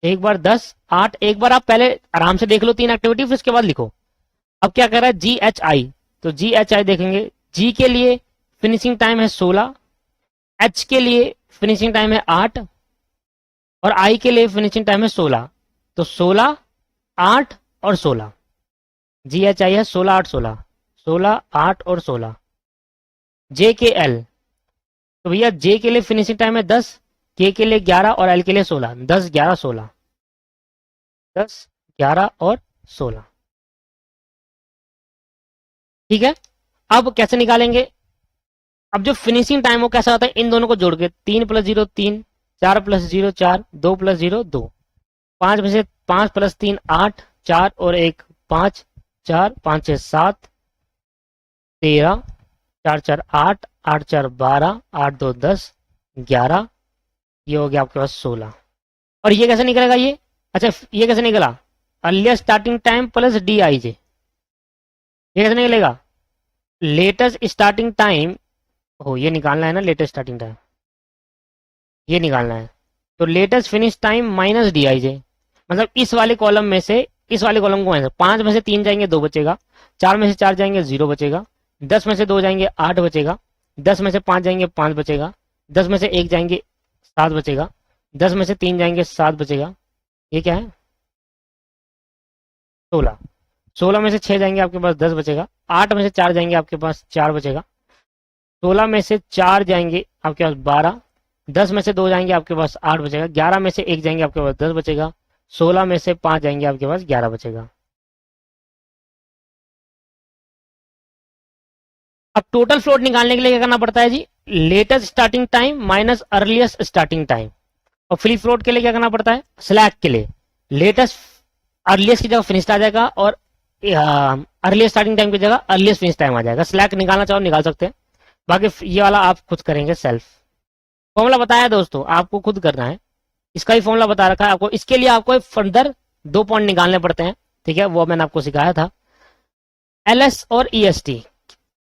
एक बार 10 8, एक बार आप पहले आराम से देख लो 3 एक्टिविटी, फिर उसके बाद लिखो। अब क्या कर रहा है जी एच आई, तो जी एच आई देखेंगे, जी के लिए फिनिशिंग टाइम है 16, एच के लिए फिनिशिंग टाइम है 8, और आई के लिए फिनिशिंग टाइम है 16। तो 16 8 और 16, जी एच आई है 16 8 16, 16 8 और 16। जे के एल, तो भैया जे के लिए फिनिशिंग टाइम है 10, के लिए 11 और एल के लिए 16। 10 11 16, 10 11 और 16। ठीक है, अब कैसे निकालेंगे, अब जो फिनिशिंग टाइम हो कैसा होता है, इन दोनों को जोड़ के 3 + 0 3, 4 + 0 4, 2 + 0 2, 5 में से 5 + 3 8, 4 और 1 5, 4 5 6 7 13, 4 4 8, 8 4 12, 8 2 10 11, ये हो गया आपके पास 16। और ये कैसे निकलेगा ये, अच्छा ये कैसे निकला, earliest starting time plus D I J, ये कैसे निकलेगा, लेटेस्ट स्टार्टिंग टाइम हो, ये निकालना है ना लेटेस्ट स्टार्टिंग टाइम, ये निकालना है। तो latest finish time minus D I J, मतलब इस वाले कॉलम में से इस वाले कॉलम को माइनस, 5 में से 3 जाएंगे 2 बचेगा, 4 में से 4 जाएंगे 0 बचेगा, 10 में से 2 जाएंगे 8 बचेगा, 10 में से 5 जाएंगे 5 बचेगा, 10 में से 1 जाएंगे 7 बचेगा, 10 में से 3 जाएंगे 7 बचेगा, ये क्या है 16, 16 में से 6 जाएंगे आपके पास 10 बचेगा, 8 में से 4 जाएंगे आपके पास 4 बचेगा, 16 में से 4 जाएंगे आपके पास 12, 10 में से 2 जाएंगे आपके पास 8 बचेगा, 11 में से 1 जाएंगे आपके पास 10 बचेगा, 16 में से 5 जाएंगे आपके पास 11 बचेगा। अब टोटल फ्लोट निकालने के लिए क्या करना पड़ता है जी, latest starting time minus earliest starting time. और फ्री फ्लोट के लिए क्या करना पड़ता है, स्लैक के लिए लेटेस्ट अर्लीस्ट की जगह फिनिश आ जाएगा, और अर्लीस्ट स्टार्टिंग टाइम की जगह अर्लीस्ट फिनिश टाइम आ जाएगा। स्लैक निकालना चाहो निकाल सकते हैं, बाकी ये वाला आप खुद करेंगे सेल्फ। फॉर्मूला बताया दोस्तों, आपको खुद करना है, इसका ही फॉर्मूला बता रखा है आपको। इसके लिए आपको फर्दर 2 पॉइंट निकालने पड़ते हैं, ठीक है, वो मैंने आपको सिखाया था। एल एस और ई एस टी,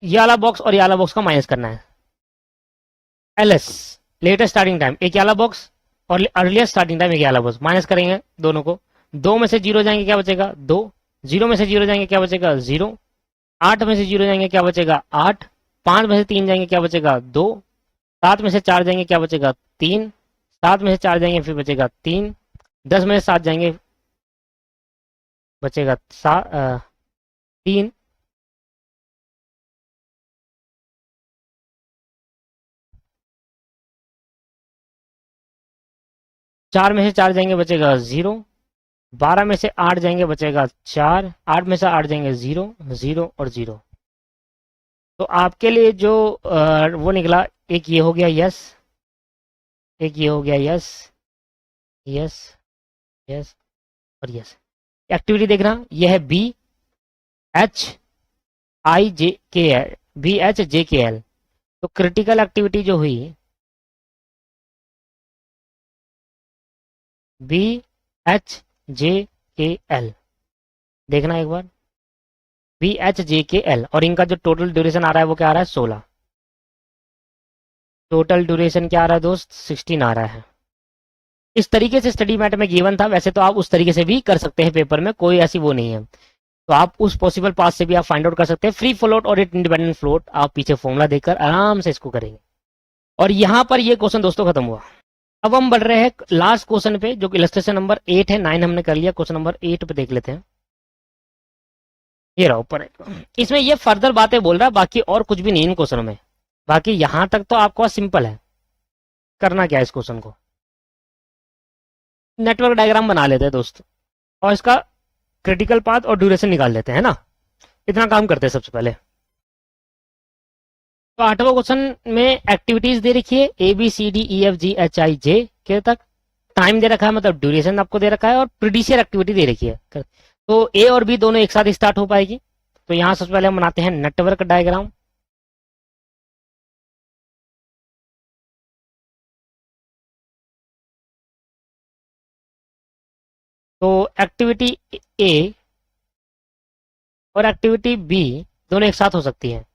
ये वाला बॉक्स और ये वाला बॉक्स का माइनस करना है। L S latest starting time एक वाला बॉक्स, और अर्लीस्ट स्टार्टिंग टाइम एक वाला बॉक्स, माइनस करेंगे दोनों को। 2 में से 0 जाएंगे क्या बचेगा 2, 0 में से 0 जाएंगे क्या बचेगा 0, 8 में से 0 जाएंगे क्या बचेगा 8, 5 में से 3 जाएंगे क्या बचेगा 2, 7 में से 4 जाएंगे क्या बचेगा 3, 7 में से 4 जाएंगे फिर बचेगा 3, 10 में से 7 जाएंगे बचेगा 3, 4 में से 4 जाएंगे बचेगा 0, 12 में से 8 जाएंगे बचेगा 4, 8 में से 8 जाएंगे 0 0 और 0। तो आपके लिए जो वो निकला, एक ये हो गया यस, एक ये हो गया यस यस यस और यस। एक्टिविटी देखना, यह है बी एच आई जे के एल, बी एच जे के एल। तो क्रिटिकल एक्टिविटी जो हुई बी एच जे के एल, देखना एक बार बी एच जे के एल, और इनका जो टोटल ड्यूरेशन आ रहा है वो क्या आ रहा है 16। टोटल ड्यूरेशन क्या आ रहा है दोस्त 16 आ रहा है। इस तरीके से स्टडी मैट में गिवन था, वैसे तो आप उस तरीके से भी कर सकते हैं पेपर में, कोई ऐसी वो नहीं है। तो आप उस पॉसिबल पाथ से भी आप फाइंड आउट कर सकते हैं। फ्री फ्लोट और इंडिपेंडेंट फ्लोट आप पीछे फॉर्मूला देकर आराम से इसको करेंगे। और यहां पर ये क्वेश्चन दोस्तों खत्म हुआ। अब हम बढ़ रहे हैं लास्ट क्वेश्चन पे, जो कि इलस्ट्रेशन नंबर 8 है। 9 हमने कर लिया, क्वेश्चन नंबर 8 पे देख लेते हैं। ये रहा ऊपर है। इसमें ये फर्दर बातें बोल रहा है, बाकी और कुछ भी नहीं इन क्वेश्चन में। बाकी यहां तक तो आपको सिंपल है। करना क्या है इस क्वेश्चन को, नेटवर्क डायग्राम बना लेते हैं दोस्त, और इसका क्रिटिकल पाथ और ड्यूरेशन निकाल लेते हैं ना। इतना काम करते हैं सबसे पहले। तो 8वां क्वेश्चन में एक्टिविटीज दे रखी है ABCDEFGHIJ के तक। टाइम दे रखा है, मतलब ड्यूरेशन आपको दे रखा है, और प्रीडिशियर एक्टिविटी दे रखी है। तो ए और बी दोनों एक साथ स्टार्ट हो पाएगी। तो यहां सबसे पहले हम बनाते हैं नेटवर्क डायग्राम। तो एक्टिविटी ए और एक्टिविटी बी दोनों एक साथ हो सकती है।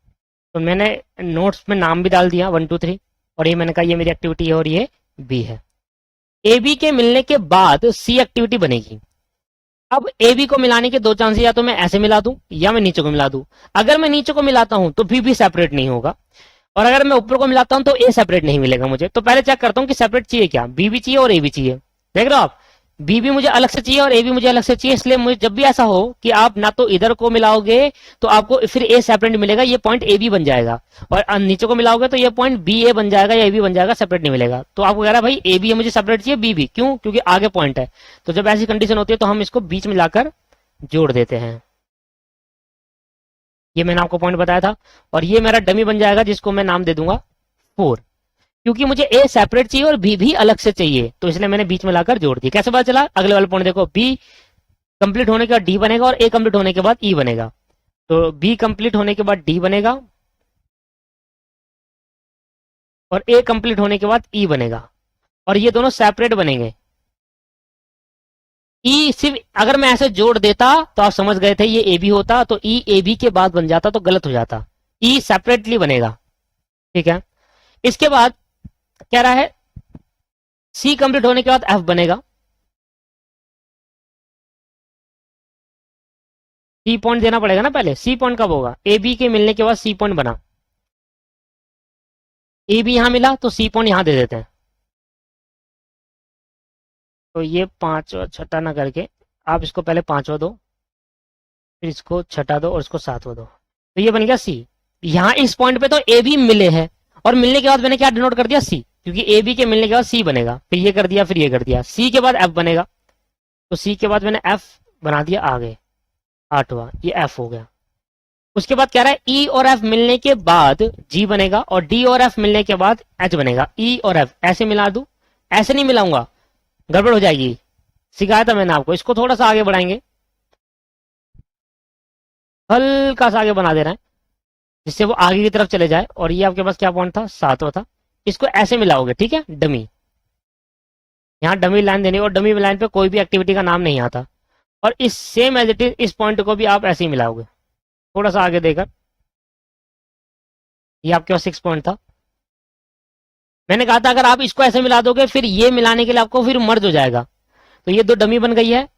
तो मैंने नोट्स में नाम भी डाल दिया 1 2 3, और ये मैंने कहा ये मेरी एक्टिविटी है और ये बी है। ए बी के मिलने के बाद सी एक्टिविटी बनेगी। अब ए बी को मिलाने के दो चांस, या तो मैं ऐसे मिला दूं या मैं नीचे को मिला दूं। अगर मैं नीचे को मिलाता हूं तो बी भी सेपरेट नहीं होगा, और अगर मैं ऊपर को मिलाता हूं तो ए सेपरेट नहीं मिलेगा मुझे। तो पहले चेक करता हूं कि सेपरेट चाहिए क्या, बी भी चाहिए और ए भी चाहिए। देख रहे हो आप, बी भी मुझे अलग से चाहिए और ए भी मुझे अलग से चाहिए। इसलिए मुझे जब भी ऐसा हो कि आप ना तो इधर को मिलाओगे तो आपको फिर ए सेपरेट मिलेगा, ये पॉइंट ए बी बन जाएगा, और नीचे को मिलाओगे तो ये पॉइंट बी ए बन जाएगा या ए बी बन जाएगा, सेपरेट नहीं मिलेगा। तो आपको कह रहा है भाई ए बी मुझे सेपरेट चाहिए, बी भी क्यों, क्योंकि आगे पॉइंट है। तो जब ऐसी कंडीशन होती है तो हम इसको बीच में लाकर जोड़ देते हैं। ये मैंने आपको पॉइंट बताया था, और ये मेरा डमी बन जाएगा जिसको मैं नाम दे दूंगा 4, क्योंकि मुझे ए सेपरेट चाहिए और बी भी अलग से चाहिए, तो इसलिए मैंने बीच में लाकर जोड़ दिया। कैसे पता चला, अगले वाले पॉइंट देखो, बी कंप्लीट होने के बाद डी बनेगा और ए कंप्लीट होने के बाद ई बनेगा। तो बी कंप्लीट होने के बाद डी बनेगा और ए कंप्लीट होने के बाद ई बनेगा, और ये दोनों सेपरेट बनेंगे। ई सिर्फ अगर मैं ऐसे जोड़ देता तो आप समझ गए थे ये ए बी होता, तो ई ए बी के बाद बन जाता तो गलत हो जाता। ई सेपरेटली बनेगा, ठीक है। इसके बाद कह रहा है सी कंप्लीट होने के बाद एफ बनेगा। सी पॉइंट देना पड़ेगा ना पहले, सी पॉइंट कब होगा, ए बी के मिलने के बाद सी पॉइंट बना, ए बी यहां मिला तो सी पॉइंट यहां दे देते हैं। तो ये 5 छठा ना करके आप इसको पहले 5वां दो, फिर इसको छठा दो और इसको 7वां दो, तो ये बन गया सी। यहां इस पॉइंट पे तो ए बी मिले हैं, और मिलने के बाद मैंने क्या डिनोट कर दिया, सी, क्योंकि ए बी के मिलने के बाद सी बनेगा। फिर ये कर दिया, फिर ये कर दिया, सी के बाद एफ बनेगा। तो सी के बाद मैंने एफ बना दिया आगे, 8वां, ये एफ हो गया। उसके बाद कह रहा है ई और एफ मिलने के बाद जी बनेगा, और डी और एफ मिलने के बाद एच बनेगा। ई और एफ ऐसे मिला दूं, ऐसे नहीं मिलाऊंगा, गड़बड़ हो जाएगी। सिखाया था मैंने आपको, इसको थोड़ा सा आगे बढ़ाएंगे, हल्का सा आगे बना देना है जिससे वो आगे की तरफ चले जाए। और ये आपके पास क्या पॉइंट था, 7वां था। इसको ऐसे मिलाओगे, ठीक है, डमी, यहाँ डमी लाइन देनी, और डमी लाइन पे कोई भी एक्टिविटी का नाम नहीं आता। और इस सेम एज इट इज इस पॉइंट को भी आप ऐसे ही मिलाओगे, थोड़ा सा आगे देकर। ये आपके पास 6 पॉइंट था। मैंने कहा था अगर आप इसको ऐसे मिला दोगे फिर ये मिलाने के लिए आपको फिर मर्ज हो जाएगा। तो ये दो डमी बन गई है।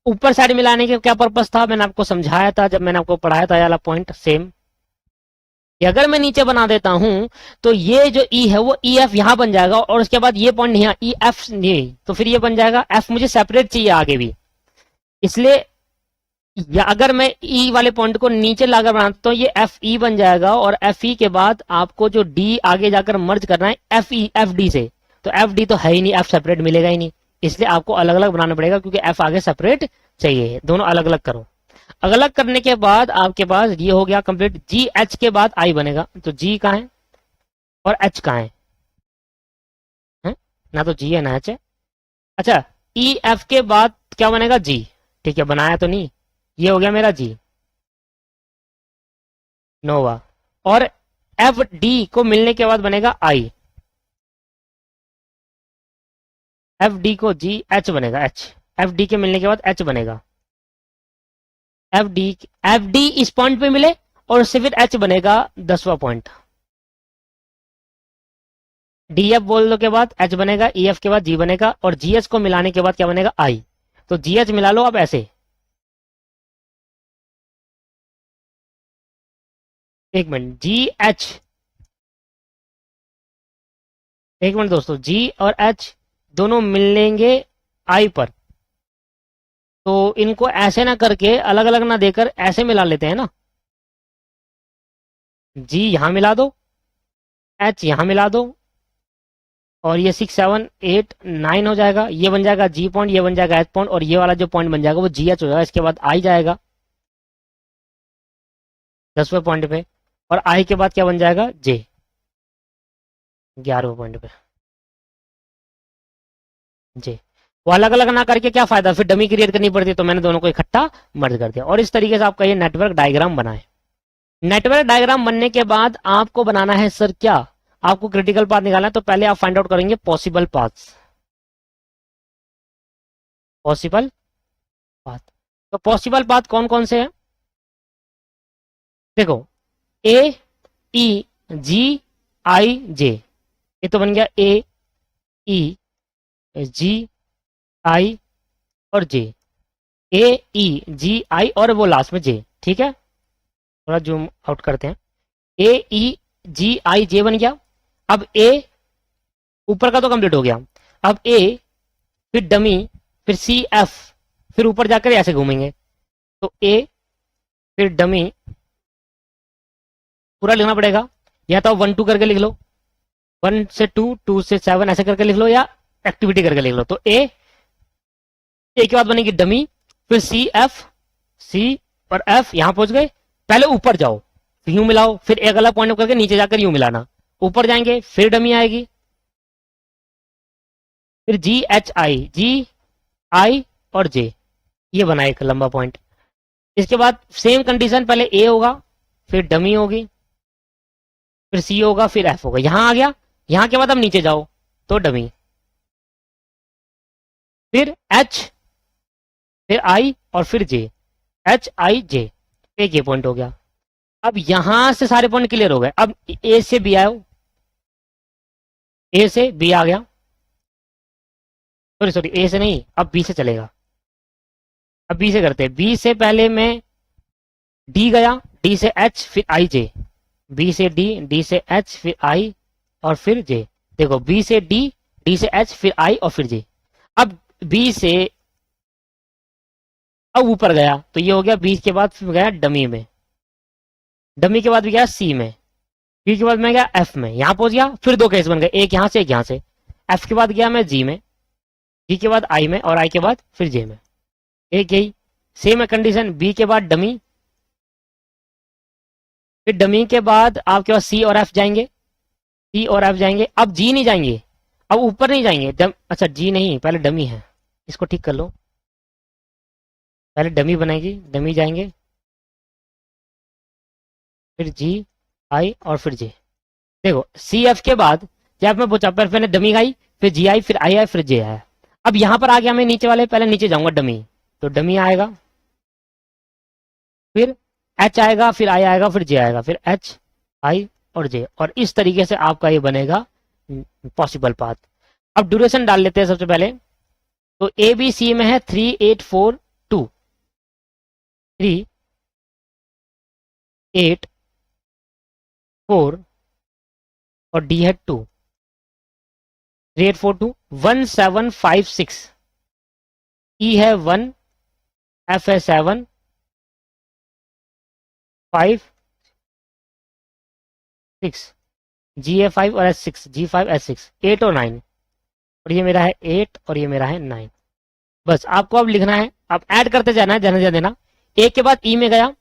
ऊपर साइड मिलाने के क्या पर्पस था, मैंने आपको समझाया था जब मैंने आपको पढ़ाया था, ये वाला पॉइंट सेम। कि अगर मैं नीचे बना देता हूं तो ये जो ई है वो ई एफ यहां बन जाएगा, और उसके बाद ये पॉइंट यहाँ ई एफ नहीं, तो फिर ये बन जाएगा एफ, मुझे सेपरेट चाहिए आगे भी। इसलिए या अगर मैं ई वाले पॉइंट को नीचे लाकर बनाता हूं, ये एफ ई बन जाएगा, और एफ ई के बाद आपको जो डी आगे जाकर मर्ज करना है एफ ई एफ डी से, तो एफ डी तो है ही नहीं, एफ सेपरेट मिलेगा ही नहीं। इसलिए आपको अलग अलग बनाना पड़ेगा, क्योंकि एफ आगे सेपरेट चाहिए, दोनों अलग अलग करो। अलग अलग करने के बाद आपके पास ये हो गया कंप्लीट। जी एच के बाद आई बनेगा, तो जी कहाँ है और एच कहाँ है? ना तो जी है ना एच है। अच्छा, ई एफ के बाद क्या बनेगा, जी, ठीक है, बनाया तो नहीं। ये हो गया मेरा जी, नोवा। और एफ डी को मिलने के बाद बनेगा आई, एफ डी को जी एच बनेगा, एच, एफ डी के मिलने के बाद एच बनेगा, एफ डी इस पॉइंट पे मिले और उससे फिर एच बनेगा 10वां पॉइंट। डी एफ बोल दो के बाद एच बनेगा, ई एफ के बाद जी बनेगा, और जी एच को मिलाने के बाद क्या बनेगा, आई। तो जी एच मिला लो आप ऐसे, एक मिनट, जी एच, एक मिनट दोस्तों, जी और एच दोनों मिलेंगे आई पर। तो इनको ऐसे ना करके अलग अलग ना देकर ऐसे मिला लेते हैं ना। जी यहां मिला दो, एच यहां मिला दो, और ये 6 7 8 9 हो जाएगा। ये बन जाएगा जी पॉइंट, ये बन जाएगा एच पॉइंट, और ये वाला जो पॉइंट बन जाएगा वो जी एच हो जाएगा। इसके बाद आई जाएगा 10वें पॉइंट पे, और आई के बाद क्या बन जाएगा जे 11वें पॉइंट पे जे। वो अलग अलग ना करके क्या फायदा, फिर डमी क्रिएट करनी पड़ती है, तो मैंने दोनों को इकट्ठा मर्ज कर दिया। और इस तरीके से आपका ये नेटवर्क डायग्राम बनाए। नेटवर्क डायग्राम बनने के बाद आपको बनाना है सर क्या, आपको क्रिटिकल पाथ निकालना है। तो पहले आप फाइंड आउट करेंगे पॉसिबल पाथ्स, पॉसिबल पाथ। तो पॉसिबल पाथ कौन कौन से हैं, देखो ए ई जी आई जे, ये तो बन गया ए ई जी आई और जे, ए ई जी आई और वो लास्ट में जे, ठीक है। थोड़ा जूम आउट करते हैं। ए ई जी आई जे बन गया। अब ए ऊपर का तो कंप्लीट हो गया। अब ए फिर डमी फिर सी एफ, फिर ऊपर जाकर ऐसे घूमेंगे। तो ए फिर डमी पूरा लिखना पड़ेगा, या तो 1 2 करके लिख लो, 1 से 2 2 से 7 ऐसे करके लिख लो, या एक्टिविटी करके लिख लो। तो ए के बाद बनेगी डमी, फिर सी एफ, सी और एफ यहां पहुंच गए। पहले ऊपर जाओ, यू मिलाओ, फिर एक अलग पॉइंट करके नीचे जाकर यू मिलाना। ऊपर जाएंगे फिर डमी आएगी, फिर जी एच आई, जी आई और जे, ये बना एक लंबा पॉइंट। इसके बाद सेम कंडीशन, पहले ए होगा, फिर डमी होगी, फिर सी होगा, फिर एफ होगा। यहां आ गया, यहां के बाद अब नीचे जाओ तो डमी, फिर एच, फिर आई और फिर जे, एच आई जे, एक ये पॉइंट हो गया। अब यहां से सारे पॉइंट क्लियर हो गए। अब ए से बी आओ, ए से बी आ गया, सॉरी सॉरी ए से नहीं, अब बी से चलेगा। अब बी से करते हैं, बी से पहले मैं डी गया, डी से एच फिर आई जे, बी से डी, डी से एच फिर आई और फिर जे। देखो बी से डी, डी से एच फिर आई और फिर जे। अब बी से अब ऊपर गया तो ये हो गया, बी के बाद फिर गया डमी में, डमी के बाद भी गया सी में, बी के बाद मैं गया एफ में, यहां पहुंच गया। फिर दो केस बन गए, एक यहां से एक यहां से। एफ के बाद गया मैं जी में, जी के बाद आई में, और आई के बाद फिर जे में। एक यही सेम है कंडीशन, बी के बाद डमी, फिर डमी के बाद आपके पास सी और एफ जाएंगे, सी और एफ जाएंगे। अब जी नहीं जाएंगे, अब ऊपर नहीं जाएंगे। अच्छा जी नहीं, पहले डमी है, इसको ठीक कर लो। पहले डमी बनाएगी, डमी जाएंगे, फिर जी आई और फिर जे। देखो सी एफ के बाद जब मैं पूछा, पर मैंने डमी गाई, फिर जी आई, फिर आई आई, फिर जे आया। अब यहां पर आ गया मैं नीचे वाले, पहले नीचे जाऊंगा डमी, तो डमी आएगा, फिर एच आएगा, फिर आई आएगा, फिर जे आएगा, फिर एच आई और जे। और इस तरीके से आपका ये बनेगा पॉसिबल पाथ। अब ड्यूरेशन डाल लेते हैं सबसे पहले। तो ए बी सी में है 3 8 4 2, 3 8 4 और डी है 2, 3 8 4 2 1 7 5 6, ई है 1, एफ है 7 5 6, जी है 5 और एस 6, जी 5 एस 6, 8 और 9, और ये मेरा है 8 और ये मेरा है 9। बस आपको अब लिखना है, अब ऐड करते जाना है, जाने देना। ए के बाद ई में गया,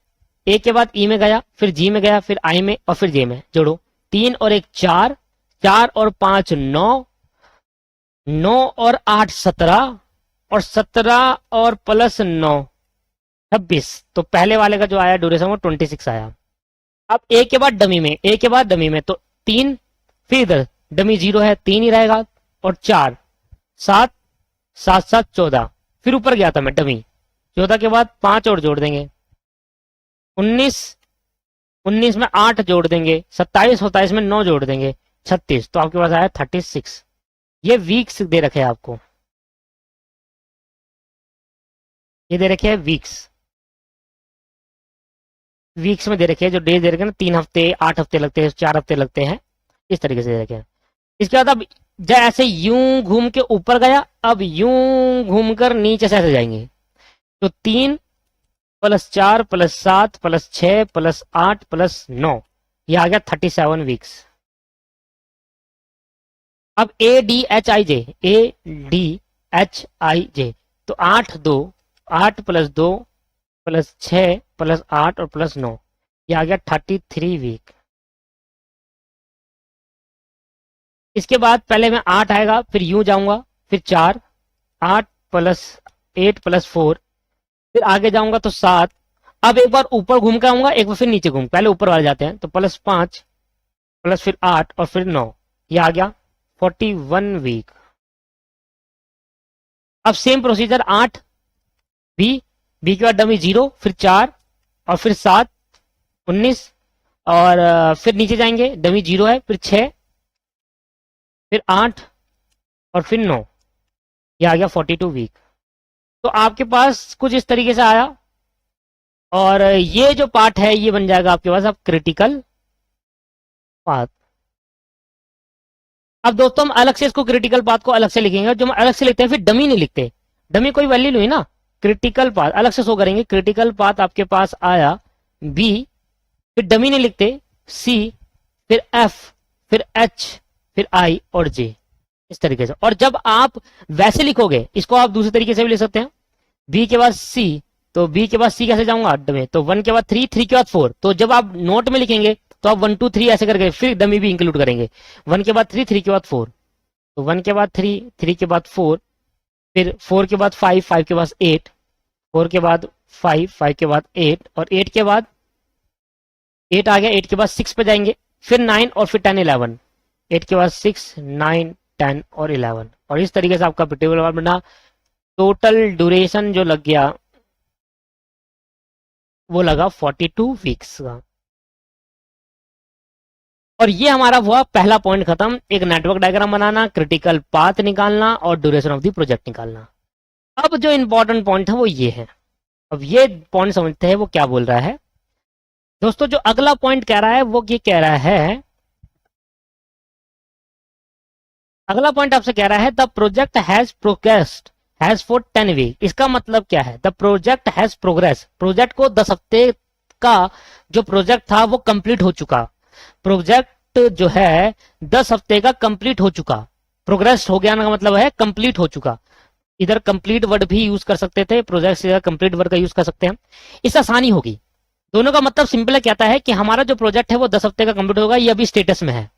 ए के बाद ई में गया, फिर जी में गया, फिर आई में और फिर जे में। जोड़ो 3 और 1 4, 4 और 5 9, 9 और 8 17, और 17 और प्लस 9 26। तो पहले वाले का जो आया ड्यूरेशन वो 26 आया। अब ए के बाद डमी में, ए के बाद डमी में, तो 3, फिर इधर डमी 0 है, 3 ही रहेगा, और 4 7 7 7 14, फिर ऊपर गया था मैं डमी, 14 के बाद 5 और जोड़ देंगे, 19, 19 में 8 जोड़ देंगे, 27, 27 में 9 जोड़ देंगे, 36। तो आपके पास आया 36। ये वीक्स दे रखे हैं आपको, ये दे रखे हैं वीक्स, वीक्स में दे रखे हैं जो डेज दे रखे हैं ना, 3 हफ्ते 8 हफ्ते लगते हैं, 4 हफ्ते लगते हैं, इस तरीके से दे रखे हैं। इसके बाद अब ऐसे यूं घूम के ऊपर गया, अब यूं घूमकर नीचे से ऐसे जाएंगे। तो 3 + 4 + 7 + 6 + 8 + 9, ये आ गया 37 वीक्स। अब ADHIJ, ADHIJ, तो 8 2, 8 + 2 + 6 + 8 और +9, ये आ गया 33 वीक। इसके बाद पहले में 8 आएगा, फिर यूं जाऊंगा, फिर 4, 8 + 8 + 4, फिर आगे जाऊंगा तो 7। अब एक बार ऊपर घूम के आऊंगा, एक बार फिर नीचे घूम, पहले ऊपर वाले जाते हैं, तो +5 + फिर 8 और फिर 9, ये आ गया 41 वीक। अब सेम प्रोसीजर 8 बी के बाद डमी 0, फिर 4 और फिर 7, 19, और फिर नीचे जाएंगे, डमी 0 है, फिर 6, फिर 8 और फिर 9, ये आ गया 42 वीक। तो आपके पास कुछ इस तरीके से आया, और ये जो पार्ट है ये बन जाएगा आपके पास अब क्रिटिकल पाथ। अब दोस्तों हम अलग से इसको क्रिटिकल पाथ को अलग से लिखेंगे, जो हम अलग से लिखते हैं फिर डमी नहीं लिखते, डमी कोई वैल्यू नहीं ना, क्रिटिकल पाथ अलग से शो करेंगे। क्रिटिकल पाथ आपके पास आया बी, फिर डमी नहीं लिखते, सी, फिर एफ, फिर एच, फिर आई और जे, इस तरीके से। और जब आप वैसे लिखोगे, इसको आप दूसरे तरीके से भी लिख सकते हैं, बी के बाद सी, तो बी के बाद सी कैसे जाऊंगा अड्ड में, तो 1 के बाद 3, 3 के बाद 4, तो जब आप नोट में लिखेंगे तो आप 1 2 3 ऐसे करके फिर डमी भी इंक्लूड करेंगे, 1 के बाद 3, 3 के बाद 4, तो 1 के बाद 3, 3 के बाद 4, फिर 4 के बाद 5, 5 के बाद 8, 4 के बाद 5, 5 के बाद 8, और 8 के बाद 8 आ गया, 8 के बाद 6 पे जाएंगे, फिर 9 और फिर 10 11, 8 के बाद 6, 9, 10 और 11, और इस तरीके से आपका टेबल बना। टोटल ड्यूरेशन जो लग गया वो लगा 42 वीक्स का। और ये हमारा हुआ पहला पॉइंट खत्म, एक नेटवर्क डायग्राम बनाना, क्रिटिकल पाथ निकालना और ड्यूरेशन ऑफ द प्रोजेक्ट निकालना। अब जो इंपॉर्टेंट पॉइंट है वो ये है, अब ये पॉइंट समझते हैं वो क्या बोल रहा है। दोस्तों जो अगला पॉइंट कह रहा है वो ये कह रहा है, अगला पॉइंट आपसे कह रहा है the project has progressed has for 10 week. इसका मतलब क्या है, the project has progress, project को 10 हफ्ते का जो प्रोजेक्ट था वो कंप्लीट हो चुका, प्रोजेक्ट जो है 10 हफ्ते का कंप्लीट हो चुका। प्रोग्रेस हो गया ना का मतलब है कंप्लीट हो चुका, इधर कंप्लीट वर्ड भी यूज कर सकते थे, प्रोजेक्ट से कंप्लीट वर्ड का यूज कर सकते हैं, इससे आसानी होगी। दोनों का मतलब सिंपल कहता है कि हमारा जो प्रोजेक्ट है वो 10 हफ्ते का कंप्लीट होगा, ये अभी स्टेटस में है।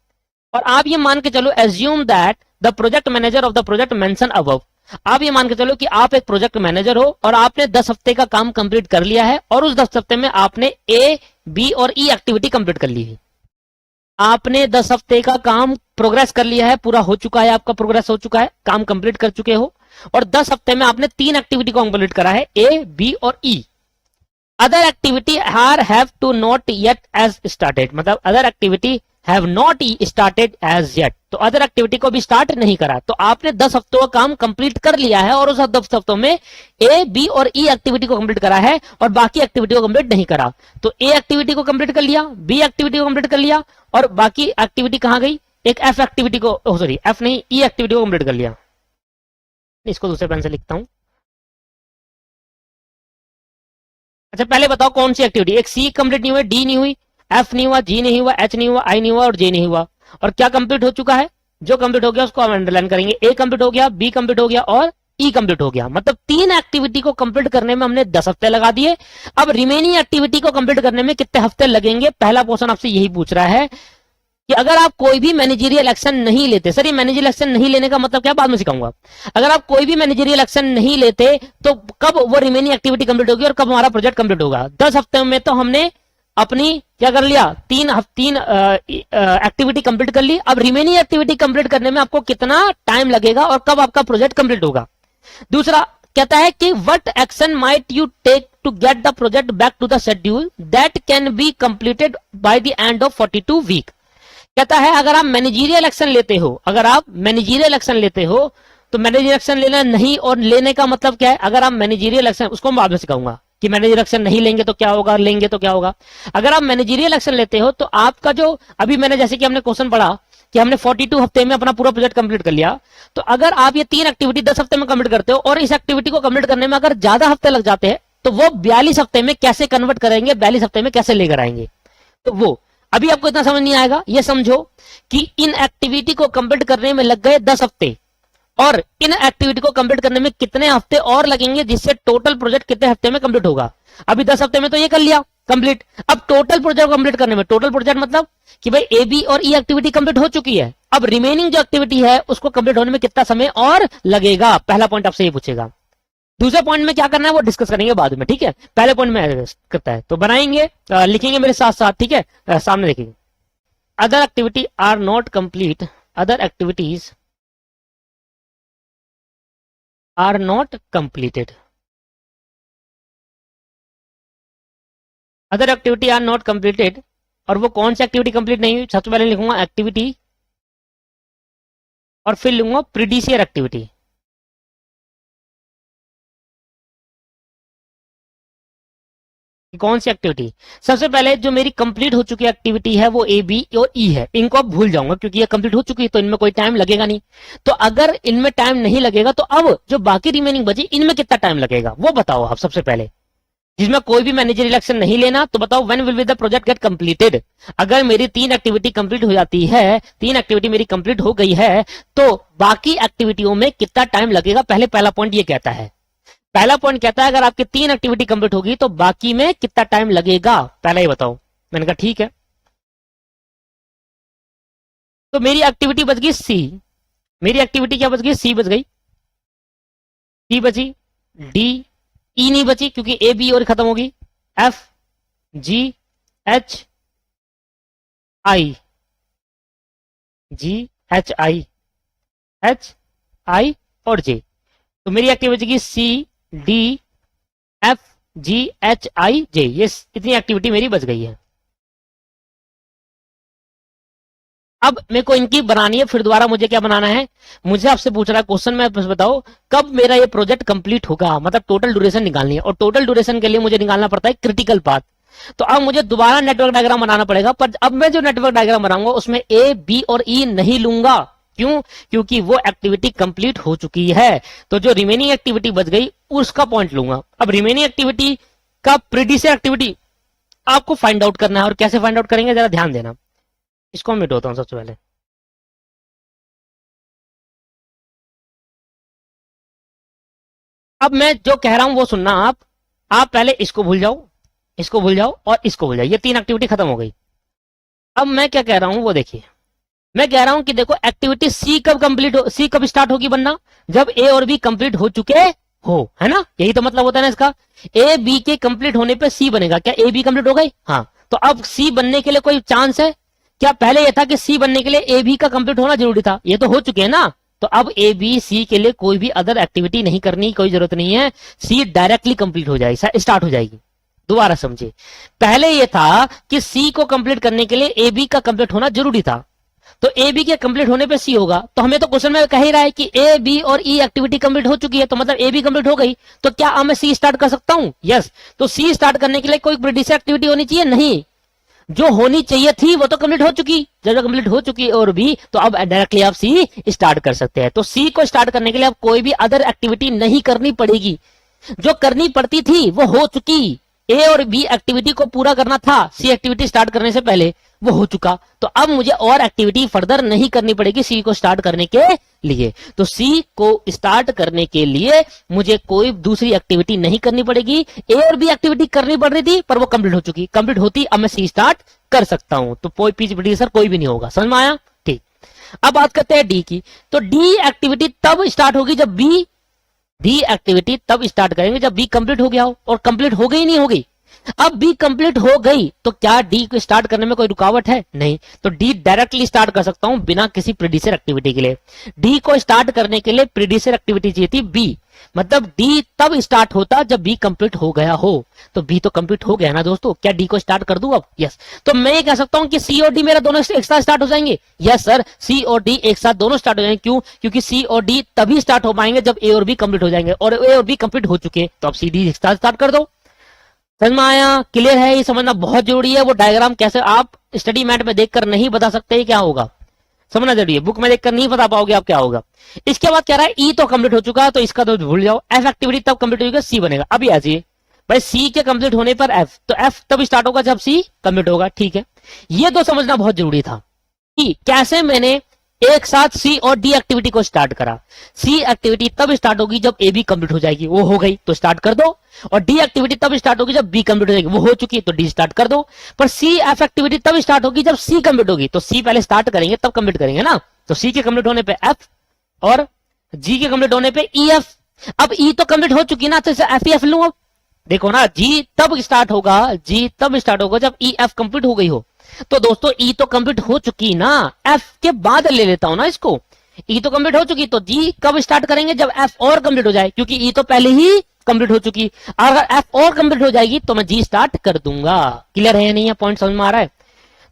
और आप ये मान के चलो, assume that the project manager of the project mention above, आप ये मान के चलो कि आप एक प्रोजेक्ट मैनेजर हो और आपने 10 हफ्ते का काम कंप्लीट कर लिया है, और उस 10 हफ्ते में आपने ए, बी और ई एक्टिविटी कंप्लीट कर ली है। आपने 10 हफ्ते का काम प्रोग्रेस कर लिया है, पूरा हो चुका है, आपका प्रोग्रेस हो चुका है, काम कंप्लीट कर चुके हो, और 10 हफ्ते में आपने 3 एक्टिविटी को कंप्लीट करा है, ए, बी और E. Other activity are have to not yet as started, मतलब other activity have not started as yet, तो अदर एक्टिविटी को भी स्टार्ट नहीं करा। तो आपने 10 हफ्तों का काम कंप्लीट कर लिया है, और उस 10 हफ्तों में ए, बी और ई एक्टिविटी को कंप्लीट करा है, और बाकी एक्टिविटी को कंप्लीट नहीं करा। तो ए एक्टिविटी को कंप्लीट कर लिया, बी एक्टिविटी को कंप्लीट कर लिया, और बाकी एक्टिविटी कहां गई, एक एफ एक्टिविटी को, सॉरी एफ नहीं, ई एक्टिविटी को कंप्लीट कर लिया। इसको दूसरे पेन से लिखता हूं। अच्छा पहले बताओ कौन सी एक्टिविटी, एक सी कंप्लीट नहीं हुई, डी नहीं हुई, एफ नहीं हुआ, जी नहीं हुआ, एच नहीं हुआ, आई नहीं हुआ और जे नहीं हुआ। और क्या कंप्लीट हो चुका है, जो कंप्लीट हो गया उसको हम अंडरलाइन करेंगे, ए कंप्लीट हो गया, बी कंप्लीट हो गया और ई कंप्लीट हो गया। मतलब 3 एक्टिविटी को कंप्लीट करने में हमने 10 हफ्ते लगा दिए। अब रिमेनिंग एक्टिविटी को कंप्लीट करने में कितने हफ्ते लगेंगे, पहला क्वेश्चन आपसे यही पूछ रहा है कि अगर आप कोई भी मैनेजरियल एक्शन नहीं लेते, सर ये मैनेजरियल एक्शन नहीं लेने का मतलब क्या, बाद में सिखाऊंगा। अगर आप कोई भी मैनेजरियल एक्शन नहीं लेते तो कब वो रिमेनिंग एक्टिविटी कंप्लीट होगी और कब हमारा प्रोजेक्ट कंप्लीट होगा। 10 हफ्ते में तो हमने अपनी क्या कर लिया, 3 एक्टिविटी कंप्लीट कर ली। अब रिमेनिंग एक्टिविटी कंप्लीट करने में आपको कितना टाइम लगेगा और कब आपका प्रोजेक्ट कंप्लीट होगा। दूसरा कहता है कि what action might you take to get the project back to the schedule that can be completed by the end of 42 week. कहता है अगर आप मैनेजरियल एक्शन लेते हो, अगर आप मैनेजरियल एक्शन लेते हो तो मैनेजरियल एक्शन लेना नहीं, और लेने का मतलब क्या है, अगर आप मैनेजरियल एक्शन, उसको मैं बाद में सिखाऊंगा कि मैनेजरियल एक्शन नहीं लेंगे तो क्या होगा, लेंगे तो क्या होगा। अगर आप मैनेजरियल एक्शन लेते हो तो आपका जो, अभी मैंने जैसे कि हमने क्वेश्चन पढ़ा कि हमने 42 हफ्ते में अपना पूरा प्रोजेक्ट कंप्लीट कर लिया। तो अगर आप ये 3 एक्टिविटी 10 हफ्ते में कंप्लीट करते हो और इस एक्टिविटी को कंप्लीट करने में अगर ज्यादा हफ्ते लग जाते हैं तो वो 42 हफ्ते में कैसे कन्वर्ट करेंगे, 42 हफ्ते में कैसे लेकर आएंगे। तो वो अभी आपको इतना समझ नहीं आएगा। ये समझो कि इन एक्टिविटी को कंप्लीट करने में लग गए 10 हफ्ते और इन एक्टिविटी को कंप्लीट करने में कितने हफ्ते और लगेंगे, जिससे टोटल प्रोजेक्ट कितने हफ्ते में कंप्लीट होगा। अभी 10 हफ्ते में तो ये कर लिया कंप्लीट। अब टोटल प्रोजेक्ट कंप्लीट करने में, टोटल प्रोजेक्ट मतलब कि भाई ए बी और ई एक्टिविटी कंप्लीट हो चुकी है, अब रिमेनिंग जो एक्टिविटी है उसको कंप्लीट होने में कितना समय और लगेगा। पहला पॉइंट आपसे ये पूछेगा। दूसरे पॉइंट में क्या करना है वो डिस्कस करेंगे बाद में, ठीक है। पहले पॉइंट में करता है तो बनाएंगे, लिखेंगे मेरे साथ साथ, ठीक है। सामने देखेंगे other activity are not complete, other activities are not completed, other activity are not completed. और वो कौन सी एक्टिविटी कंप्लीट नहीं हुई, सबसे पहले लिखूंगा एक्टिविटी और फिर लिखूंगा प्रीडिशियर एक्टिविटी। कौन सी एक्टिविटी, सबसे पहले जो मेरी कंप्लीट हो चुकी एक्टिविटी है वो ए बी और ई है, इनको अब भूल जाऊंगा क्योंकि ये कंप्लीट हो चुकी है तो इनमें कोई टाइम लगेगा नहीं। तो अगर इनमें टाइम नहीं लगेगा तो अब जो बाकी रिमेनिंग बची इनमें कितना टाइम लगेगा वो बताओ आप सबसे पहले, जिसमें कोई भी मैनेजर एक्शन नहीं लेना। तो बताओ when will be the project gate completed. अगर मेरी 3 एक्टिविटी कंप्लीट हो जाती है, 3 एक्टिविटी मेरी कंप्लीट हो गई है तो बाकी एक्टिविटियों में कितना टाइम लगेगा, पहला पॉइंट ये कहता है। पहला पॉइंट कहता है अगर आपकी 3 एक्टिविटी कंप्लीट होगी तो बाकी में कितना टाइम लगेगा, पहला ही बताओ। मैंने कहा ठीक है। तो मेरी एक्टिविटी बच गई सी, मेरी एक्टिविटी क्या बच गई, सी बच गई, सी बची, डी ई नहीं बची क्योंकि ए बी और खत्म होगी, F G H I, G H I, H I और जे। तो मेरी एक्टिविटी की C D F G H I J, ये इतनी एक्टिविटी मेरी बच गई है। अब मेरे को इनकी बनानी है, फिर दोबारा मुझे क्या बनाना है, मुझे आपसे पूछ रहा है क्वेश्चन में, बस बताओ कब मेरा ये प्रोजेक्ट कंप्लीट होगा, मतलब टोटल ड्यूरेशन निकालनी है। और टोटल ड्यूरेशन के लिए मुझे निकालना पड़ता है क्रिटिकल पाथ। तो अब मुझे दोबारा नेटवर्क डायग्राम बनाना पड़ेगा, पर अब मैं जो नेटवर्क डायग्राम बनाऊंगा उसमें ए बी और ई नहीं लूंगा। क्यों, क्योंकि वो एक्टिविटी कंप्लीट हो चुकी है। तो जो रिमेनिंग एक्टिविटी बच गई उसका पॉइंट लूंगा। अब रिमेनिंग एक्टिविटी का प्रीडिसेर एक्टिविटी आपको फाइंड आउट करना है, और कैसे फाइंड आउट करेंगे जरा ध्यान देना। इसको मिट होता हूं सबसे पहले। अब मैं जो कह रहा हूं वो सुनना आप पहले इसको भूल जाओ, इसको भूल जाओ और इसको भूल जाओ, ये 3 एक्टिविटी खत्म हो गई। अब मैं क्या कह रहा हूं वो देखिए, मैं कह रहा हूं कि देखो एक्टिविटी सी कब कंप्लीट हो, सी कब स्टार्ट होगी बनना, जब ए और बी कंप्लीट हो चुके हो, है ना, यही तो मतलब होता है ना इसका। ए बी के कंप्लीट होने पे सी बनेगा। क्या ए बी कंप्लीट हो गई, हाँ। तो अब सी बनने के लिए कोई चांस है क्या, पहले यह था कि सी बनने के लिए ए बी का कंप्लीट होना जरूरी था, ये तो हो चुके हैं ना। तो अब ए बी सी के लिए कोई भी अदर एक्टिविटी नहीं करनी, कोई जरूरत नहीं है, सी डायरेक्टली कंप्लीट हो जाएगी, स्टार्ट हो जाएगी। दोबारा समझे, पहले यह था कि सी को कंप्लीट करने के लिए ए बी का कंप्लीट होना जरूरी था, तो ए बी के कंप्लीट होने पे सी होगा। तो हमें तो क्वेश्चन में कह ही रहा है कि ए बी और ई एक्टिविटी कंप्लीट हो चुकी है, तो मतलब ए बी कंप्लीट हो गई, तो क्या अब मैं सी स्टार्ट कर सकता हूं, यस। तो सी स्टार्ट करने के लिए कोई प्रीडिसेर एक्टिविटी होनी चाहिए, नहीं, जो होनी चाहिए थी वो तो कंप्लीट हो चुकी। जब कंप्लीट हो चुकी और भी, तो अब डायरेक्टली आप सी स्टार्ट कर सकते हैं। तो सी को स्टार्ट करने के लिए अब कोई भी अदर एक्टिविटी नहीं करनी पड़ेगी, जो करनी पड़ती थी वो हो चुकी। ए और बी एक्टिविटी को पूरा करना था सी एक्टिविटी स्टार्ट करने से पहले, वो हो चुका। तो अब मुझे और एक्टिविटी फर्दर नहीं करनी पड़ेगी सी को स्टार्ट करने के लिए। तो सी को स्टार्ट करने के लिए मुझे कोई दूसरी एक्टिविटी नहीं करनी पड़ेगी। ए और बी एक्टिविटी करनी पड़ रही थी पर वो कंप्लीट हो चुकी, कंप्लीट होती अब मैं सी स्टार्ट कर सकता हूं। तो कोई प्रीडिसेर कोई भी नहीं होगा, समझ में आया, ठीक। अब बात करते हैं डी की। तो डी एक्टिविटी तब स्टार्ट होगी जब बी, डी एक्टिविटी तब स्टार्ट करेंगे जब बी कंप्लीट हो गया हो, और कंप्लीट हो गई नहीं हो गई। अब बी कंप्लीट हो गई तो क्या डी को स्टार्ट करने में कोई रुकावट है, नहीं। तो डी डायरेक्टली स्टार्ट कर सकता हूं बिना किसी प्रीडिसेर एक्टिविटी के लिए। डी को स्टार्ट करने के लिए प्रीडिसेर एक्टिविटी चाहिए थी बी, मतलब डी तब स्टार्ट होता जब बी कंप्लीट हो गया हो। तो बी तो कंप्लीट हो गया ना दोस्तों, क्या डी को स्टार्ट कर दूं अब, यस। तो मैं ये कह सकता हूं कि सी और डी मेरा दोनों एक साथ स्टार्ट हो जाएंगे, यस सर, सी और डी एक साथ दोनों स्टार्ट हो जाएंगे। क्यों, क्योंकि सी और डी तभी स्टार्ट हो पाएंगे जब ए और बी कंप्लीट हो जाएंगे, और ए और बी कंप्लीट हो चुके, तो अब सी डी एक साथ स्टार्ट कर दो। समझ में आया, क्लियर है, ये समझना बहुत जरूरी है। वो डायग्राम कैसे आप स्टडी मैट में देखकर नहीं बता सकते क्या होगा, समझना जरूरी है, बुक में देखकर नहीं बता पाओगे आप क्या होगा। इसके बाद कह रहा है ई तो कंप्लीट हो चुका, तो इसका तो भूल जाओ। एफ एक्टिविटी तब कंप्लीट होगी सी बनेगा। अभी ऐसी भाई सी के कंप्लीट होने पर एफ, तो एफ तब स्टार्ट होगा जब सी कंप्लीट होगा। ठीक है, ये तो समझना बहुत जरूरी था कि कैसे मैंने एक साथ सी और डी एक्टिविटी को स्टार्ट करा। सी एक्टिविटी तब स्टार्ट होगी जब ए बी कंप्लीट हो जाएगी, वो हो गई तो स्टार्ट कर दो। और डी एक्टिविटी तब स्टार्ट होगी जब बी कंप्लीट हो जाएगी, वो हो चुकी तो डी स्टार्ट कर दो। पर सी एफ एक्टिविटी तब स्टार्ट होगी जब सी कंप्लीट होगी, तो सी पहले स्टार्ट करेंगे तब कंप्लीट करेंगे ना। तो सी के कंप्लीट होने पे एफ और जी के कंप्लीट होने पे ई एफ। अब ई तो कंप्लीट हो चुकी ना, तो इसे एफ ई एफ लूं। अब देखो ना, जी तब स्टार्ट होगा, जी तब स्टार्ट होगा जब ई एफ कंप्लीट हो गई हो। तो दोस्तों ई तो कंप्लीट हो चुकी ना, एफ के बाद ले लेता हूं ना इसको। ई तो कंप्लीट हो चुकी, तो जी कब स्टार्ट करेंगे जब एफ और कंप्लीट हो जाए, क्योंकि ई तो पहले ही कंप्लीट हो चुकी। अगर एफ और कंप्लीट हो जाएगी तो मैं जी स्टार्ट कर दूंगा। क्लियर है या नहीं है, पॉइंट समझ में आ रहा है?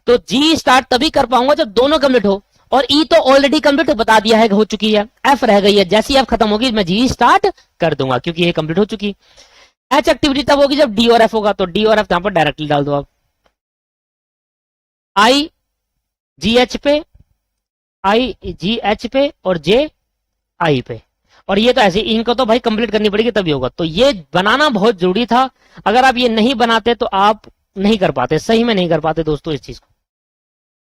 तो जी स्टार्ट तभी कर पाऊंगा जब दोनों कंप्लीट हो, और ई तो ऑलरेडी कंप्लीट बता दिया है हो चुकी है, एफ रह गई है। जैसी एफ खत्म होगी मैं जी स्टार्ट कर दूंगा, क्योंकि ये कंप्लीट हो चुकी। एच एक्टिविटी तब होगी जब डी और एफ होगा, तो डी और एफ यहां पर डायरेक्टली डाल दो आप। आई जी एच पे, आई जी एच पे और जे आई पे। और ये तो ऐसे इनको तो भाई कंप्लीट करनी पड़ेगी तभी होगा। तो ये बनाना बहुत जरूरी था, अगर आप ये नहीं बनाते तो आप नहीं कर पाते, सही में नहीं कर पाते दोस्तों इस चीज को।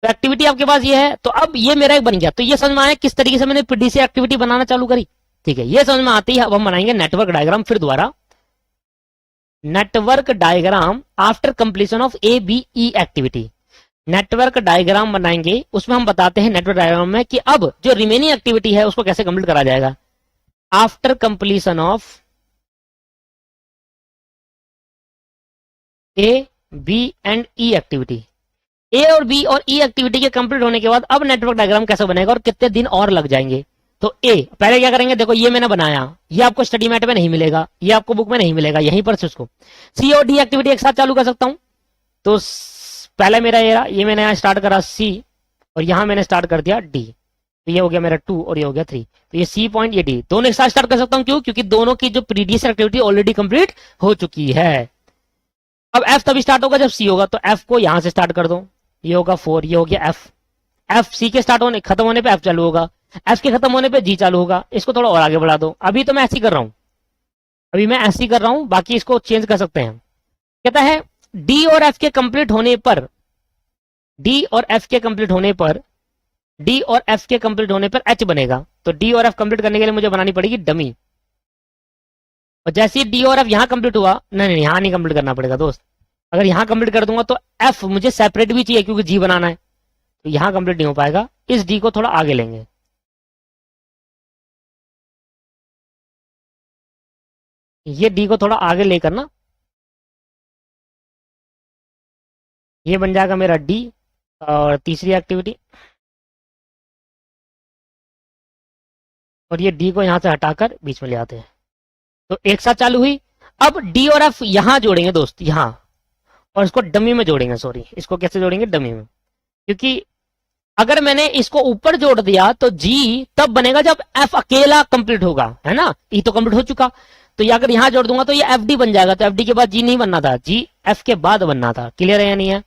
तो एक्टिविटी आपके पास ये है, तो अब ये मेरा एक बन गया। तो ये समझ में आया किस तरीके से मैंने पीडीसी एक्टिविटी बनाना चालू करी। ठीक है, ये समझ में आती है। अब हम बनाएंगे नेटवर्क डायग्राम फिर दोबारा। Network diagram after completion of A B E activity. Network diagram बनाएंगे, उसमें हम बताते हैं नेटवर्क डायग्राम में कि अब जो रिमेनिंग एक्टिविटी है उसको कैसे कंप्लीट करा जाएगा। After completion of A B and E activity, A और बी और ई एक्टिविटी के कंप्लीट होने के बाद अब नेटवर्क डायग्राम कैसे बनेगा और कितने दिन और लग जाएंगे। तो ए पहले क्या करेंगे, देखो ये मैंने बनाया, ये आपको स्टडी मैट में नहीं मिलेगा, ये आपको बुक में नहीं मिलेगा, यहीं पर से उसको सी और डी एक्टिविटी एक साथ चालू कर सकता हूं। तो पहले मेरा ये मैंने यहां स्टार्ट करा सी और यहां मैंने स्टार्ट कर दिया डी, तो ये हो गया मेरा 2 और ये हो गया 3। तो ये सी पॉइंट ये डी दोनों एक साथ स्टार्ट कर सकता हूं, क्यों? क्योंकि दोनों की जो प्रीवियस एक्टिविटी ऑलरेडी कंप्लीट हो चुकी है। अब एफ तभी स्टार्ट होगा जब सी होगा, तो एफ को यहां से स्टार्ट कर दो, ये होगा 4, ये हो गया एफ। एफ सी के स्टार्ट होने खत्म होने पे एफ चालू होगा, एफ के खत्म होने पे जी चालू होगा। इसको थोड़ा और आगे बढ़ा दो। अभी तो मैं ऐसे ही कर रहा हूं, अभी मैं ऐसे ही कर रहा हूं, बाकी इसको चेंज कर सकते हैं। कहता है डी और एफ के कंप्लीट होने पर, डी और एफ के कंप्लीट होने पर, डी और एफ के कंप्लीट होने पर एच बनेगा। तो डी और एफ कंप्लीट करने के लिए मुझे बनानी पड़ेगी डमी। और जैसे ही डी और एफ यहां कंप्लीट हुआ, नहीं यहां नहीं कंप्लीट करना पड़ेगा दोस्त। अगर यहां कंप्लीट कर दूंगा तो एफ मुझे सेपरेट भी चाहिए क्योंकि जी बनाना है, तो यहां कंप्लीट नहीं हो पाएगा। इस डी को थोड़ा आगे लेंगे, ये डी को थोड़ा आगे लेकर ना, ये बन जाएगा मेरा डी और तीसरी एक्टिविटी, और ये डी को यहां से हटाकर बीच में ले आते हैं। तो एक साथ चालू हुई। अब डी और एफ यहां जोड़ेंगे दोस्त, यहां, और इसको डमी में जोड़ेंगे। सॉरी, इसको कैसे जोड़ेंगे? डमी में। क्योंकि अगर मैंने इसको ऊपर जोड़ दिया तो जी तब बनेगा जब एफ अकेला कंप्लीट होगा, है ना। ई तो कंप्लीट हो चुका, तो ये अगर यहां जोड़ दूंगा तो ये एफ डी बन जाएगा। तो एफ डी के बाद जी नहीं बनना था, जी एफ के बाद बनना था। क्लियर है या नहीं है?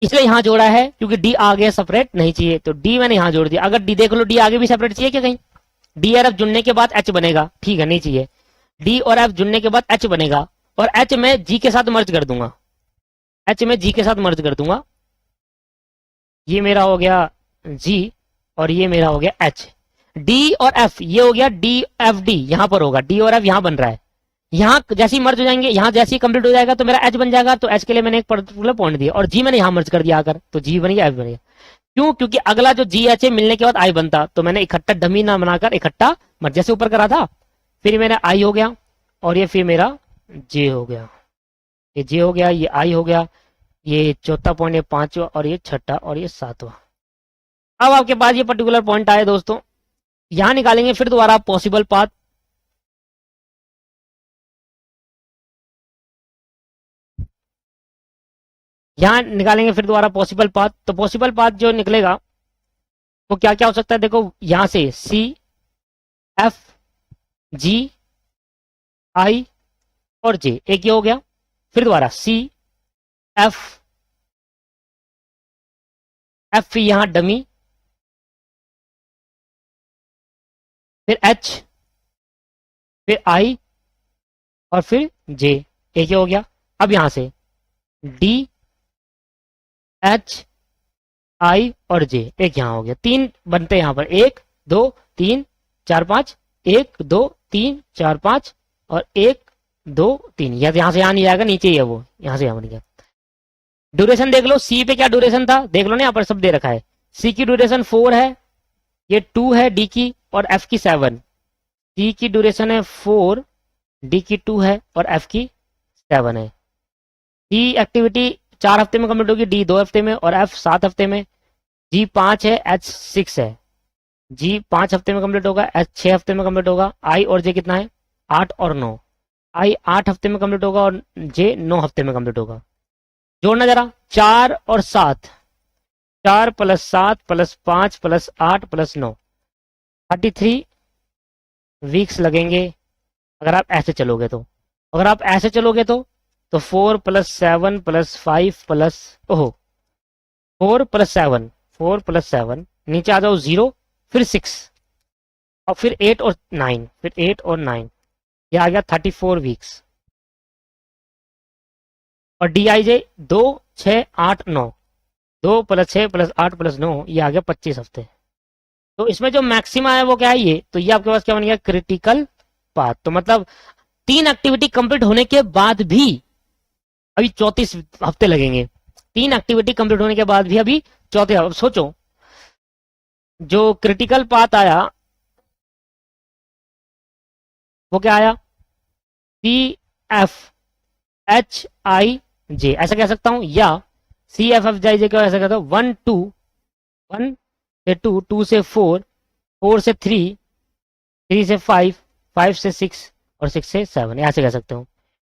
इसलिए यहां जोड़ा है क्योंकि डी आगे सेपरेट नहीं चाहिए, तो डी मैंने यहां जोड़ दिया। अगर डी देख लो, डी आगे भी सेपरेट चाहिए क्या कहीं? डी और एफ जुड़ने के बाद एच बनेगा, ठीक है, नहीं चाहिए। डी और एफ जुड़ने के बाद एच बनेगा, और एच में जी के साथ मर्ज कर दूंगा, एच में जी के साथ मर्ज कर दूंगा। ये मेरा हो गया जी और ये मेरा हो गया एच। डी और एफ ये हो गया डी एफ डी, यहां पर होगा, डी और एफ यहां बन रहा है। यहां जैसे ही मर्ज हो जाएंगे, यहां जैसे ही कंप्लीट हो जाएगा तो मेरा एच बन जाएगा। तो एच के लिए मैंने एक पर्टिकुलर पॉइंट दिया और जी मैंने यहां मर्ज कर दिया आकर, तो जी बन गया, एफ बन गया। क्यों? क्योंकि अगला जो जी एच मिलने के बाद आई बनता, तो मैंने इकट्ठा डमी ना बनाकर इकट्ठा मर्ज जैसे ऊपर करा था, फिर मेरा आई हो गया और ये फिर मेरा जे हो गया, ये जे हो गया, ये आई हो गया, ये चौथा पॉइंट, ये पांचवा और ये छठा और ये सातवां। अब आपके पास ये पर्टिकुलर पॉइंट आए दोस्तों, यहां निकालेंगे फिर दोबारा पॉसिबल पाथ। यहां निकालेंगे फिर दोबारा पॉसिबल पाथ। तो पॉसिबल पाथ जो निकलेगा वो क्या क्या हो सकता है? देखो यहां से सी एफ जी आई और जे, एक ये हो गया। फिर दोबारा सी एफ एफ यहां डमी फिर एच, फिर आई और फिर जे। एक ही हो गया। अब यहां से डी, एच, आई और जे, एक यहां हो गया। तीन बनते हैं यहां पर, 1 2 3 4 5, 1 2 3 4 5 और 1 2 3। यहां से यहां नहीं जाएगा, नीचे ही है वो, यहां से यहां बन गया। ड्यूरेशन देख लो, सी पे क्या ड्यूरेशन था देख लो ना, यहां पर सब दे रखा है। सी की ड्यूरेशन 4 है, ये 2 है डी की, और एफ की 7। सी की ड्यूरेशन है 4, डी की 2 है और एफ की 7 है। सी एक्टिविटी 4 हफ्ते में कंप्लीट होगी, डी 2 हफ्ते में और एफ 7 हफ्ते में। जी 5 है, एच 6 है। जी 5 हफ्ते में कंप्लीट होगा, एच 6 हफ्ते में कंप्लीट होगा। आई और जे कितना है, 8 और 9। आई 8 हफ्ते में कंप्लीट होगा और जे 9 हफ्ते में कंप्लीट होगा। जोड़ना जरा, 4 और 7, 4 plus 7 plus 5 plus 8 plus 9, 33 weeks लगेंगे अगर आप ऐसे चलोगे तो। अगर आप ऐसे चलोगे तो 4 प्लस 7 प्लस 5 प्लस, ओहो 4 प्लस 7, 4 प्लस 7, नीचे आ जाओ 0, फिर 6 और फिर 8 और 9, फिर 8 और 9, ये आ गया 34 वीक्स। और D I J 2 6 8 9, 2 plus 6 plus 8 plus 9, ये आ गया 25 हफ्ते। तो इसमें जो मैक्सिमा है वो क्या है, ये तो ये आपके पास क्या बन गया, क्रिटिकल पाथ। तो मतलब 3 एक्टिविटी कंप्लीट होने के बाद भी अभी 34 हफ्ते लगेंगे। 3 एक्टिविटी कंप्लीट होने के बाद भी अभी 34। अब सोचो, जो क्रिटिकल पाथ आया वो क्या आया, सी एफ एच आई जे, ऐसा कह सकता हूं, या सी एफ एफ जे को ऐसा कहता हूं 1 2, 1 से 2, 2 से 4, 4 से 3, 3 से 5, 5 से 6 और 6 से 7, ऐसे कह सकते हो।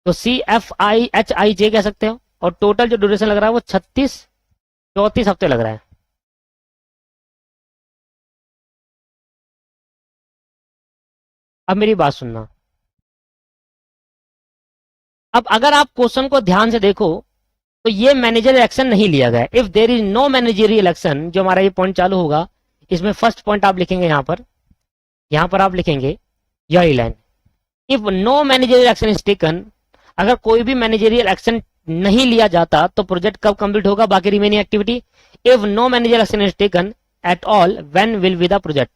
तो C F I H I जे कह सकते हो। और टोटल जो ड्यूरेशन लग रहा है वो 34 हफ्ते लग रहा है। अब मेरी बात सुनना, अब अगर आप क्वेश्चन को ध्यान से देखो तो ये मैनेजरियल एक्शन नहीं लिया गया। If there is no managerial action, जो हमारा ये पॉइंट चालू होगा, इसमें फर्स्ट पॉइंट आप लिखेंगे यहां पर आप लिखेंगे यही line, if no managerial action is taken, अगर कोई भी मैनेजरियल एक्शन नहीं लिया जाता तो प्रोजेक्ट कब कंप्लीट होगा, बाकी remaining activity. If no managerial action is taken at all, when will be the project.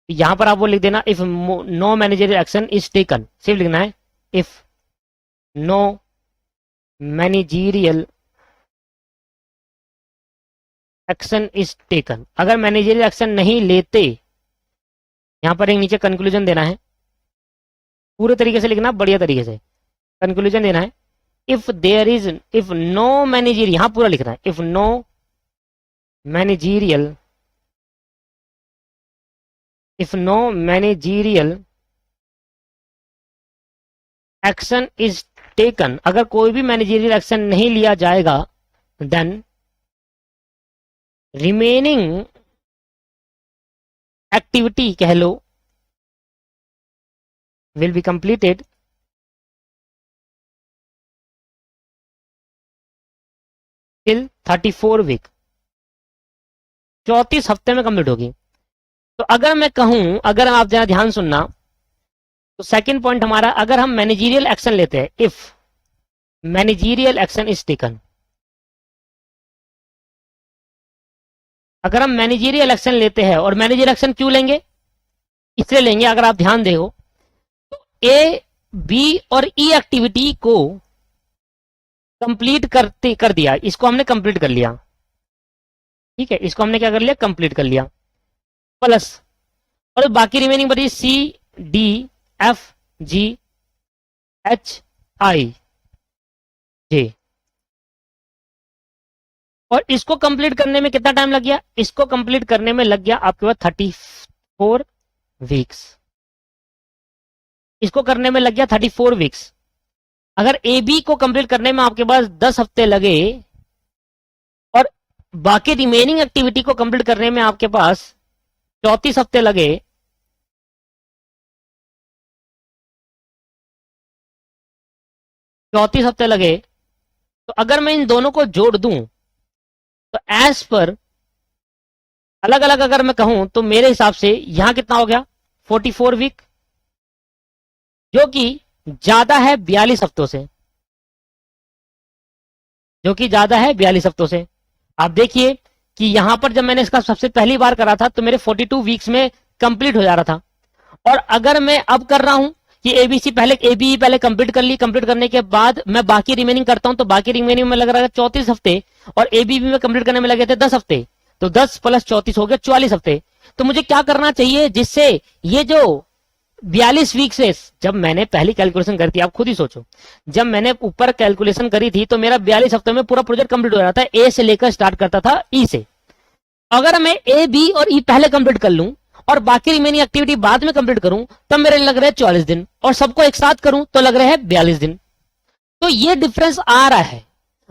यहां पर आप वो लिख देना, if no managerial action is taken, सिर्फ लिखना है if no managerial action is taken. अगर मैनेजरियल एक्शन नहीं लेते, यहां पर एक नीचे कंक्लूजन देना है, पूरे तरीके से लिखना, बढ़िया तरीके से कंक्लूजन देना है। If there is, if no managerial, यहां पूरा लिखना है, if no managerial, if no managerial action is taken, अगर कोई भी मैनेजरियल एक्शन नहीं लिया जाएगा, देन रिमेनिंग एक्टिविटी कह लो will be completed till 34 week, 34 हफ्ते में कंप्लीट होगी। तो अगर मैं कहूं, अगर आप जरा ध्यान सुनना, तो सेकंड पॉइंट हमारा, अगर हम मैनेजरियल एक्शन लेते हैं, if managerial action is taken, अगर हम मैनेजरियल एक्शन लेते हैं, और मैनेजरियल एक्शन क्यों लेंगे, इसलिए लेंगे, अगर आप ध्यान देखो तो ए बी और ई एक्टिविटी को कंप्लीट कर दिया, इसको हमने कंप्लीट कर लिया, ठीक है, इसको हमने क्या कर लिया, कंप्लीट कर लिया, प्लस और बाकी रिमेनिंग बची C D F G H I J, और इसको कंप्लीट करने में कितना टाइम लग गया, इसको कंप्लीट करने में लग गया आपके पास 34 वीक्स, इसको करने में लग गया 34 वीक्स। अगर ए बी को कंप्लीट करने में आपके पास 10 हफ्ते लगे, और बाकी रिमेनिंग एक्टिविटी को कंप्लीट करने में आपके पास 34 हफ्ते लगे, तो अगर मैं इन दोनों को जोड़ दूं, तो एज पर अलग अलग अगर मैं कहूं, तो मेरे हिसाब से यहां कितना हो गया, 44 वीक, जो कि ज्यादा है 42 हफ्तों से, जो कि ज्यादा है 42 हफ्तों से। आप देखिए कि यहां पर जब मैंने इसका सबसे पहली बार करा था तो मेरे 42 वीक्स में कंप्लीट हो जा रहा था, और अगर मैं अब कर रहा हूं कि एबीसी पहले एबीई पहले कंप्लीट कर ली, कंप्लीट करने के बाद मैं बाकी रिमेनिंग करता हूं तो बाकी रिमेनिंग में लग रहा है 34 हफ्ते, और एबीबी में कंप्लीट करने में लगे थे 10 हफ्ते, तो 10 प्लस 34 हो गया 44 हफ्ते। तो मुझे क्या करना चाहिए जिससे ये जो 42 वीक से, जब मैंने पहली कैलकुलेशन करी थी, आप खुद ही सोचो, जब मैंने ऊपर कैलकुलेशन करी थी तो मेरा 42 हफ्ते में पूरा प्रोजेक्ट कंप्लीट हो रहा था, ए से लेकर स्टार्ट करता था ई से। अगर मैं ए बी और ई पहले कंप्लीट कर लूं और बाकी रिमेनिंग एक्टिविटी बाद में कंप्लीट करूं तब मेरे लग रहे हैं 44 दिन, और सबको एक साथ करूं तो लग रहे हैं 42 दिन। तो ये डिफरेंस आ रहा है,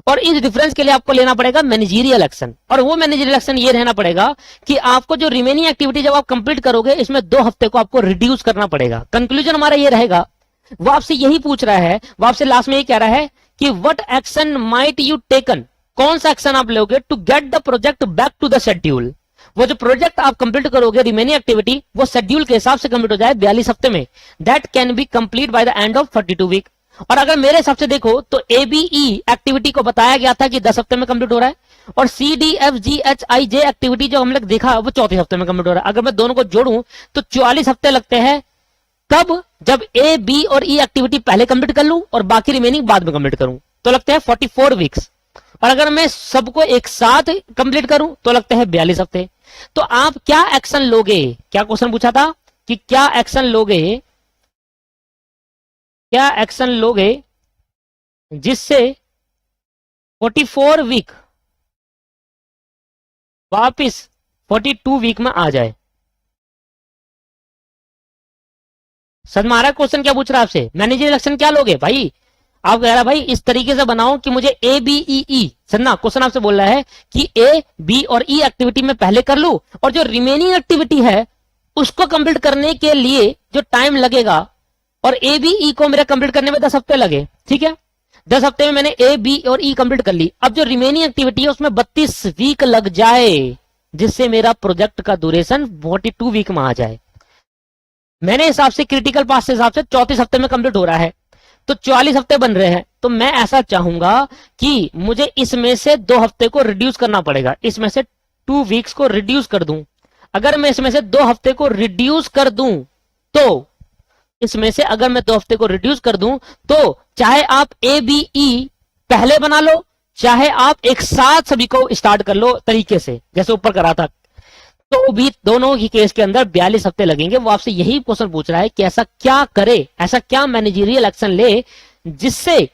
और इस डिफरेंस के लिए आपको लेना पड़ेगा मैनेजरियल एक्शन, और वो मैनेजरियल एक्शन ये रहना पड़ेगा कि आपको जो रिमेनिंग एक्टिविटी जब आप कंप्लीट करोगे इसमें 2 हफ्ते को आपको रिड्यूस करना पड़ेगा। कंक्लूजन हमारा ये रहेगा, वो आपसे यही पूछ रहा है, वो आपसे लास्ट में ये कह रहा है कि what action might you taken, कौन सा एक्शन आप लोगे to get the project back to the schedule. वो जो प्रोजेक्ट आप कंप्लीट करोगे रिमेनिंग एक्टिविटी वो शेड्यूल के हिसाब से कंप्लीट हो जाए 42 हफ्ते में, that can be complete by the end of 32 week. और अगर मेरे हिसाब से देखो तो एबीई एक्टिविटी को बताया गया था कि 10 हफ्ते में कंप्लीट हो रहा है, और C D F G H I J activity जो हम लोग देखा वो 34 हफ्ते में कंप्लीट हो रहा है। अगर मैं दोनों को जोड़ूं तो 44 हफ्ते लगते हैं, कब, जब ए बी और ई एक्टिविटी पहले कंप्लीट कर लूं और बाकी रिमेनिंग बाद में कंप्लीट करूं तो लगते हैं 44 वीक्स, और अगर मैं सबको एक साथ कंप्लीट करूं तो लगते हैं 42 हफ्ते। तो आप क्या एक्शन लोगे, क्या क्वेश्चन पूछा था कि क्या एक्शन लोगे, क्या एक्शन लोगे जिससे 44 वीक वापिस 42 वीक में आ जाए। हमारा क्वेश्चन क्या पूछ रहा है आपसे, मैनेजरियल एक्शन क्या लोगे भाई। आप कह रहा भाई इस तरीके से बनाओ कि मुझे ए बी ई सन्ना क्वेश्चन आपसे बोल रहा है कि ए बी और ई एक्टिविटी में पहले कर लूं, और जो रिमेनिंग एक्टिविटी है उसको कंप्लीट करने के लिए जो टाइम लगेगा, और ए बी ई को मेरा कंप्लीट करने में 10 हफ्ते लगे, ठीक है, 10 हफ्ते में मैंने ए बी और ई कंप्लीट कर ली। अब जो रिमेनिंग एक्टिविटी है उसमें 32 वीक लग जाए, जिससे मेरा प्रोजेक्ट का ड्यूरेशन 42 वीक में आ जाए। मैंने हिसाब से क्रिटिकल पाथ से हिसाब से 34 हफ्ते में कंप्लीट हो रहा है, तो 44 हफ्ते बन रहे हैं। तो मैं ऐसा चाहूंगा कि मुझे इसमें से 2 हफ्ते को रिड्यूस करना पड़ेगा, इसमें से 2 वीक्स को रिड्यूस कर दूं। अगर मैं इसमें से 2 हफ्ते को रिड्यूस कर दूं तो इसमें से अगर मैं 2 हफ्ते को रिड्यूस कर दूं तो चाहे आप ए बी ई पहले बना लो, चाहे आप एक साथ सभी को स्टार्ट कर लो तरीके से जैसे ऊपर करा था, तो भी दोनों ही केस के अंदर 42 हफ्ते लगेंगे। वो आपसे यही क्वेश्चन पूछ रहा है कि ऐसा क्या करे, ऐसा क्या मैनेजरियल एक्शन ले जिससे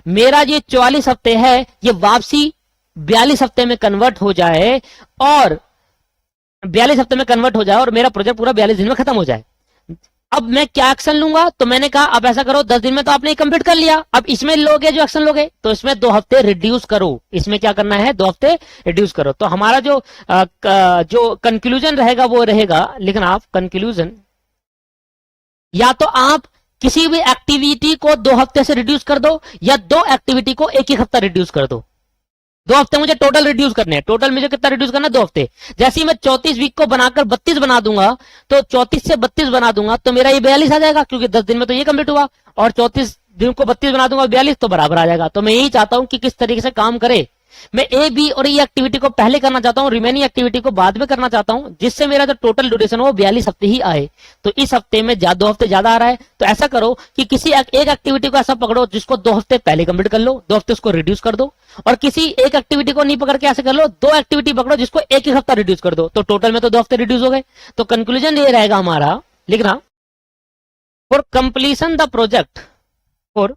मेरा ये 44 हफ्ते है ये वापसी 42 हफ्ते में कन्वर्ट हो जाए, और 42 हफ्ते में कन्वर्ट हो जाए और मेरा प्रोजेक्ट पूरा 42 दिन में खत्म हो जाए। अब मैं क्या एक्शन लूंगा, तो मैंने कहा अब ऐसा करो 10 दिन में तो आपने कंप्लीट कर लिया, अब इसमें लोगे जो एक्शन लोगे तो इसमें 2 हफ्ते रिड्यूस करो। इसमें क्या करना है, 2 हफ्ते रिड्यूस करो। तो हमारा जो कंक्लूजन रहेगा वो रहेगा, लिखना आप कंक्लूजन, या तो आप किसी भी एक्टिविटी को 2 हफ्ते से रिड्यूस कर दो, या 2 एक्टिविटी को एक एक हफ्ता रिड्यूस कर दो। 2 हफ्ते मुझे टोटल रिड्यूस करने हैं, टोटल मुझे कितना रिड्यूस करना है, 2 हफ्ते। जैसे ही मैं 34 वीक को बनाकर 32 बना दूंगा, तो 34 से 32 बना दूंगा तो मेरा ये 42 आ जाएगा, क्योंकि 10 दिन में तो ये कंप्लीट हुआ, और 34 दिन को 32 बना दूंगा 42 तो बराबर आ जाएगा। तो मैं यही चाहता हूं कि किस तरीके से काम करे, मैं ए बी और ई एक्टिविटी को पहले करना चाहता हूं, रिमेनिंग एक्टिविटी को बाद में करना चाहता हूं, जिससे मेरा जो टोटल ड्यूरेशन हो वो 42 हफ्ते ही आए। तो इस हफ्ते में 2 हफ्ते ज्यादा आ रहा है, तो ऐसा करो कि किसी एक एक्टिविटी को ऐसा पकड़ो जिसको 2 हफ्ते पहले कंप्लीट कर लो, 2 हफ्ते उसको रिड्यूस कर दो, और किसी एक एक्टिविटी को नहीं पकड़ के ऐसे कर लो 2 एक्टिविटी पकड़ो जिसको एक हफ्ता रिड्यूस कर दो, तो टोटल में तो 2 हफ्ते रिड्यूस हो गए। तो कंक्लूजन ये रहेगा हमारा, लिखना, for completion the project, for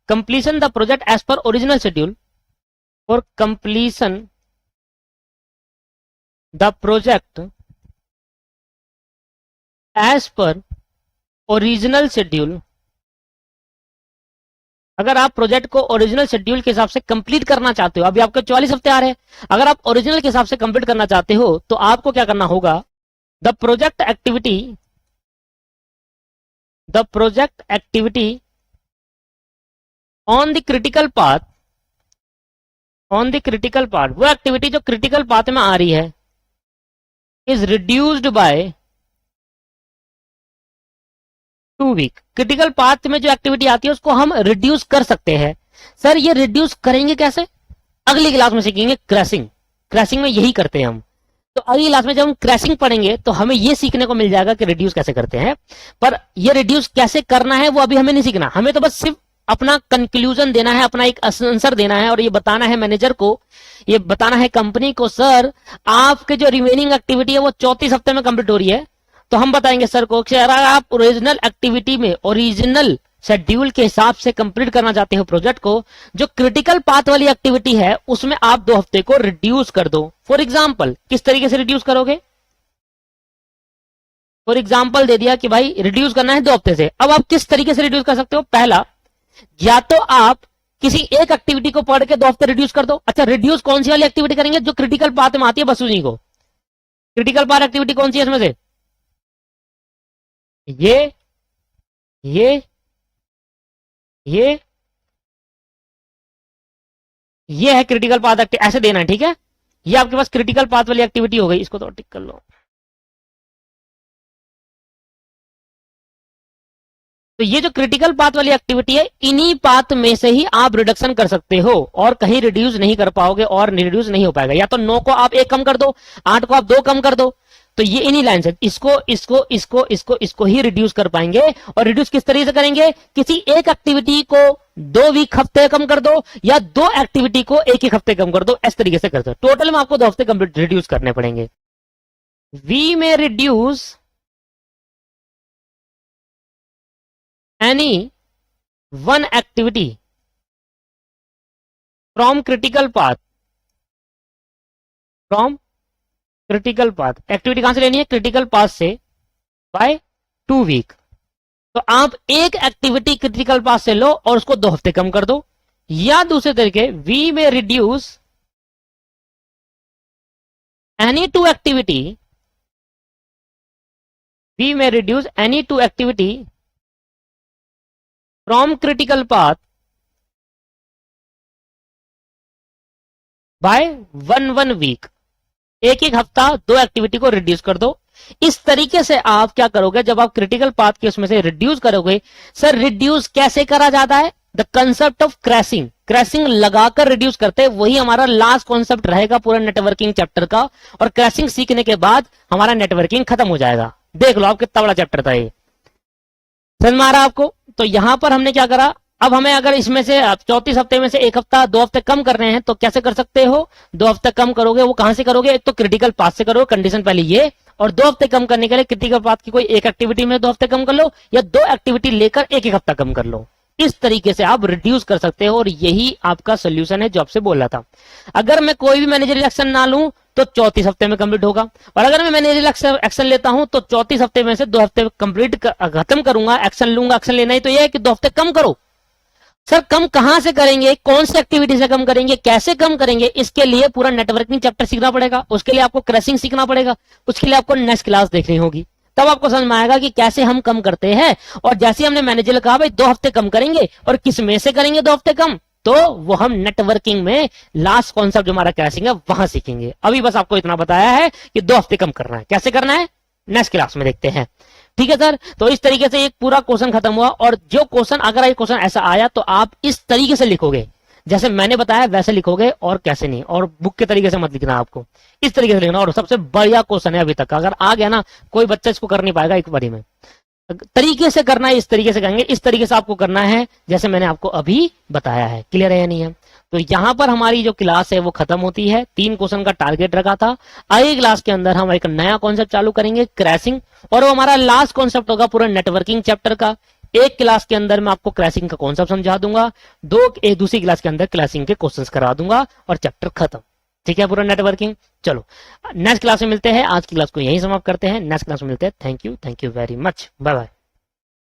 completion the project as per original schedule, for completion the project as per original schedule। अगर आप प्रोजेक्ट को ओरिजिनल शेड्यूल के हिसाब से कंप्लीट करना चाहते हो, अभी आपके 44 हफ्ते आ रहे हैं, अगर आप ओरिजिनल के हिसाब से कंप्लीट करना चाहते हो तो आपको क्या करना होगा, the project activity on the critical path, on the critical part, वो एक्टिविटी जो क्रिटिकल पाथ में आ रही है, is reduced by 2 week. Critical path में जो एक्टिविटी आती है उसको हम रिड्यूस कर सकते हैं। सर ये रिड्यूस करेंगे कैसे? अगली क्लास में सीखेंगे क्रैशिंग। क्रैशिंग में यही करते हैं हम। तो अगली क्लास में जब हम क्रैशिंग पढ़ेंगे तो हमें ये सीखने को मिल जाएगा कि रिड्यूस कैसे करते हैं। पर ये रिड्यूस कैसे करना है वो अभी हमें नहीं सीखना, हमें तो बस सिर्फ अपना कंक्लूजन देना है, अपना एक आंसर देना है और ये बताना है मैनेजर को, ये बताना है कंपनी को, सर आपके जो रिमेनिंग एक्टिविटी है वो 34 हफ्ते में कंप्लीट हो रही है। तो हम बताएंगे सर को कि अगर आप ओरिजिनल एक्टिविटी में ओरिजिनल शेड्यूल के हिसाब से कंप्लीट करना चाहते हो प्रोजेक्ट को, जो क्रिटिकल पाथ वाली एक्टिविटी है उसमें आप 2 हफ्ते को रिड्यूस कर दो। फॉर एग्जाम्पल किस तरीके से रिड्यूस करोगे? फॉर एग्जाम्पल दे दिया कि भाई रिड्यूस करना है 2 हफ्ते से। अब आप किस तरीके से रिड्यूस कर सकते हो? पहला, या तो आप किसी एक एक्टिविटी को पढ़ के 2 हफ्ते रिड्यूस कर दो। अच्छा, रिड्यूस कौन सी वाली एक्टिविटी करेंगे? जो क्रिटिकल पाथ में आती है बस उन्हीं को। क्रिटिकल पाथ एक्टिविटी कौन सी है इसमें से? ये ये ये ये है क्रिटिकल पाथ एक्टिविटी, ऐसे देना है, ठीक है। ये आपके पास क्रिटिकल पाथ वाली एक्टिविटी हो गई, इसको तो टिक कर लो। तो ये जो क्रिटिकल पाथ वाली एक्टिविटी है, इन्हीं पाथ में से ही आप रिडक्शन कर सकते हो और कहीं रिड्यूस नहीं कर पाओगे और रिड्यूस नहीं हो पाएगा। या तो 9 को आप 1 कम कर दो, 8 को आप 2 कम कर दो। तो ये इन्हीं लाइन से इसको ही रिड्यूस कर पाएंगे। और रिड्यूस किस तरीके से करेंगे? किसी एक एक्टिविटी को 2 वीक हफ्ते कम कर दो या 2 एक्टिविटी को 1 हफ्ते कम कर दो, इस तरीके से कर दो। टोटल में आपको 2 हफ्ते कंप्लीट रिड्यूस करने पड़ेंगे। We may reduce any one activity from critical path activity कहां से लेनी है? क्रिटिकल पाथ से बाय 2 वीक। तो आप एक एक्टिविटी क्रिटिकल पाथ से लो और उसको 2 हफ्ते कम कर दो। या दूसरे तरीके, we may reduce any two activity from critical path by 1 week. एक हफ्ता 2 एक्टिविटी को रिड्यूस कर दो। इस तरीके से आप क्या करोगे? जब आप क्रिटिकल पाथ के उसमें से रिड्यूस करोगे, सर रिड्यूस कैसे करा जाता है? द कंसेप्ट ऑफ क्रैशिंग लगाकर रिड्यूस करते हैं, वही हमारा लास्ट कॉन्सेप्ट रहेगा पूरा नेटवर्किंग चैप्टर का। और क्रैशिंग सीखने के बाद हमारा नेटवर्किंग खत्म हो जाएगा। देख लो आप कितना बड़ा चैप्टर था ये, समझ में आ रहा आपको? तो यहां पर हमने क्या करा, अब हमें अगर इसमें से 34 हफ्ते में से 1 हफ्ता 2 हफ्ते कम करने हैं तो कैसे कर सकते हो? 2 हफ्ते कम करोगे, वो कहां से करोगे? एक तो क्रिटिकल पाथ से करोगे, कंडीशन पहले ये। और 2 हफ्ते कम करने के लिए क्रिटिकल पाथ की कोई एक एक्टिविटी में 2 हफ्ते कम कर लो या 2 एक्टिविटी लेकर 1 हफ्ता कम कर लो। इस तरीके से आप रिड्यूस कर सकते हो और यही आपका सोल्यूशन है जो आपसे बोला था। अगर मैं कोई भी मैनेजरियल एक्शन ना लूं तो 34 हफ्ते में कंप्लीट होगा, और अगर मैं मैनेजरियल एक्शन लेता हूं तो 34 हफ्ते में से 2 हफ्ते कंप्लीट खत्म करूंगा। एक्शन लूंगा, एक्शन लेना ही तो यह है कि 2 हफ्ते कम करो। सर कम कहां से करेंगे? कौन सी एक्टिविटी से कम करेंगे? कैसे कम करेंगे? इसके लिए पूरा नेटवर्किंग चैप्टर सीखना पड़ेगा, उसके लिए आपको क्रैशिंग सीखना पड़ेगा, उसके लिए आपको नेक्स्ट क्लास देखनी होगी, तब आपको समझ में आएगा कि कैसे हम कम करते हैं। और जैसे हमने मैनेजर कहा भाई 2 हफ्ते कम करेंगे, और किस में से करेंगे 2 हफ्ते कम? तो वो हम नेटवर्किंग में लास्ट कॉन्सेप्ट जो हमारा क्रैशिंग है वहां सीखेंगे। अभी बस आपको इतना बताया है कि 2 हफ्ते कम करना है, कैसे करना है नेक्स्ट क्लास में देखते हैं। ठीक है सर, तो इस तरीके से एक पूरा क्वेश्चन खत्म हुआ। और जो क्वेश्चन, अगर ये क्वेश्चन ऐसा आया तो आप इस तरीके से लिखोगे जैसे मैंने बताया वैसे लिखोगे, और कैसे नहीं, और बुक के तरीके से मत लिखना, आपको इस तरीके से लिखना। और सबसे बढ़िया क्वेश्चन है अभी तक का, अगर आ गया ना कोई बच्चा इसको कर नहीं पाएगा एक बारी में। तरीके से करना है, इस तरीके से करेंगे, इस तरीके से आपको करना है जैसे मैंने आपको अभी बताया है। क्लियर है या नहीं है? तो यहां पर हमारी जो क्लास है वो खत्म होती है। 3 क्वेश्चन का टारगेट रखा था। अगली क्लास के अंदर हम एक नया कॉन्सेप्ट चालू करेंगे, क्रैशिंग, और वो हमारा लास्ट कॉन्सेप्ट होगा पूरा नेटवर्किंग चैप्टर का। एक क्लास के अंदर मैं आपको क्रैशिंग का कॉन्सेप्ट समझा दूंगा, दूसरी क्लास के अंदर क्रैशिंग के क्वेश्चंस करा दूंगा और चैप्टर खत्म। ठीक है, पूरा नेटवर्किंग। चलो नेक्स्ट क्लास में मिलते हैं। आज की क्लास को यहीं समाप्त करते हैं, नेक्स्ट क्लास में मिलते हैं। Thank you very much, bye bye.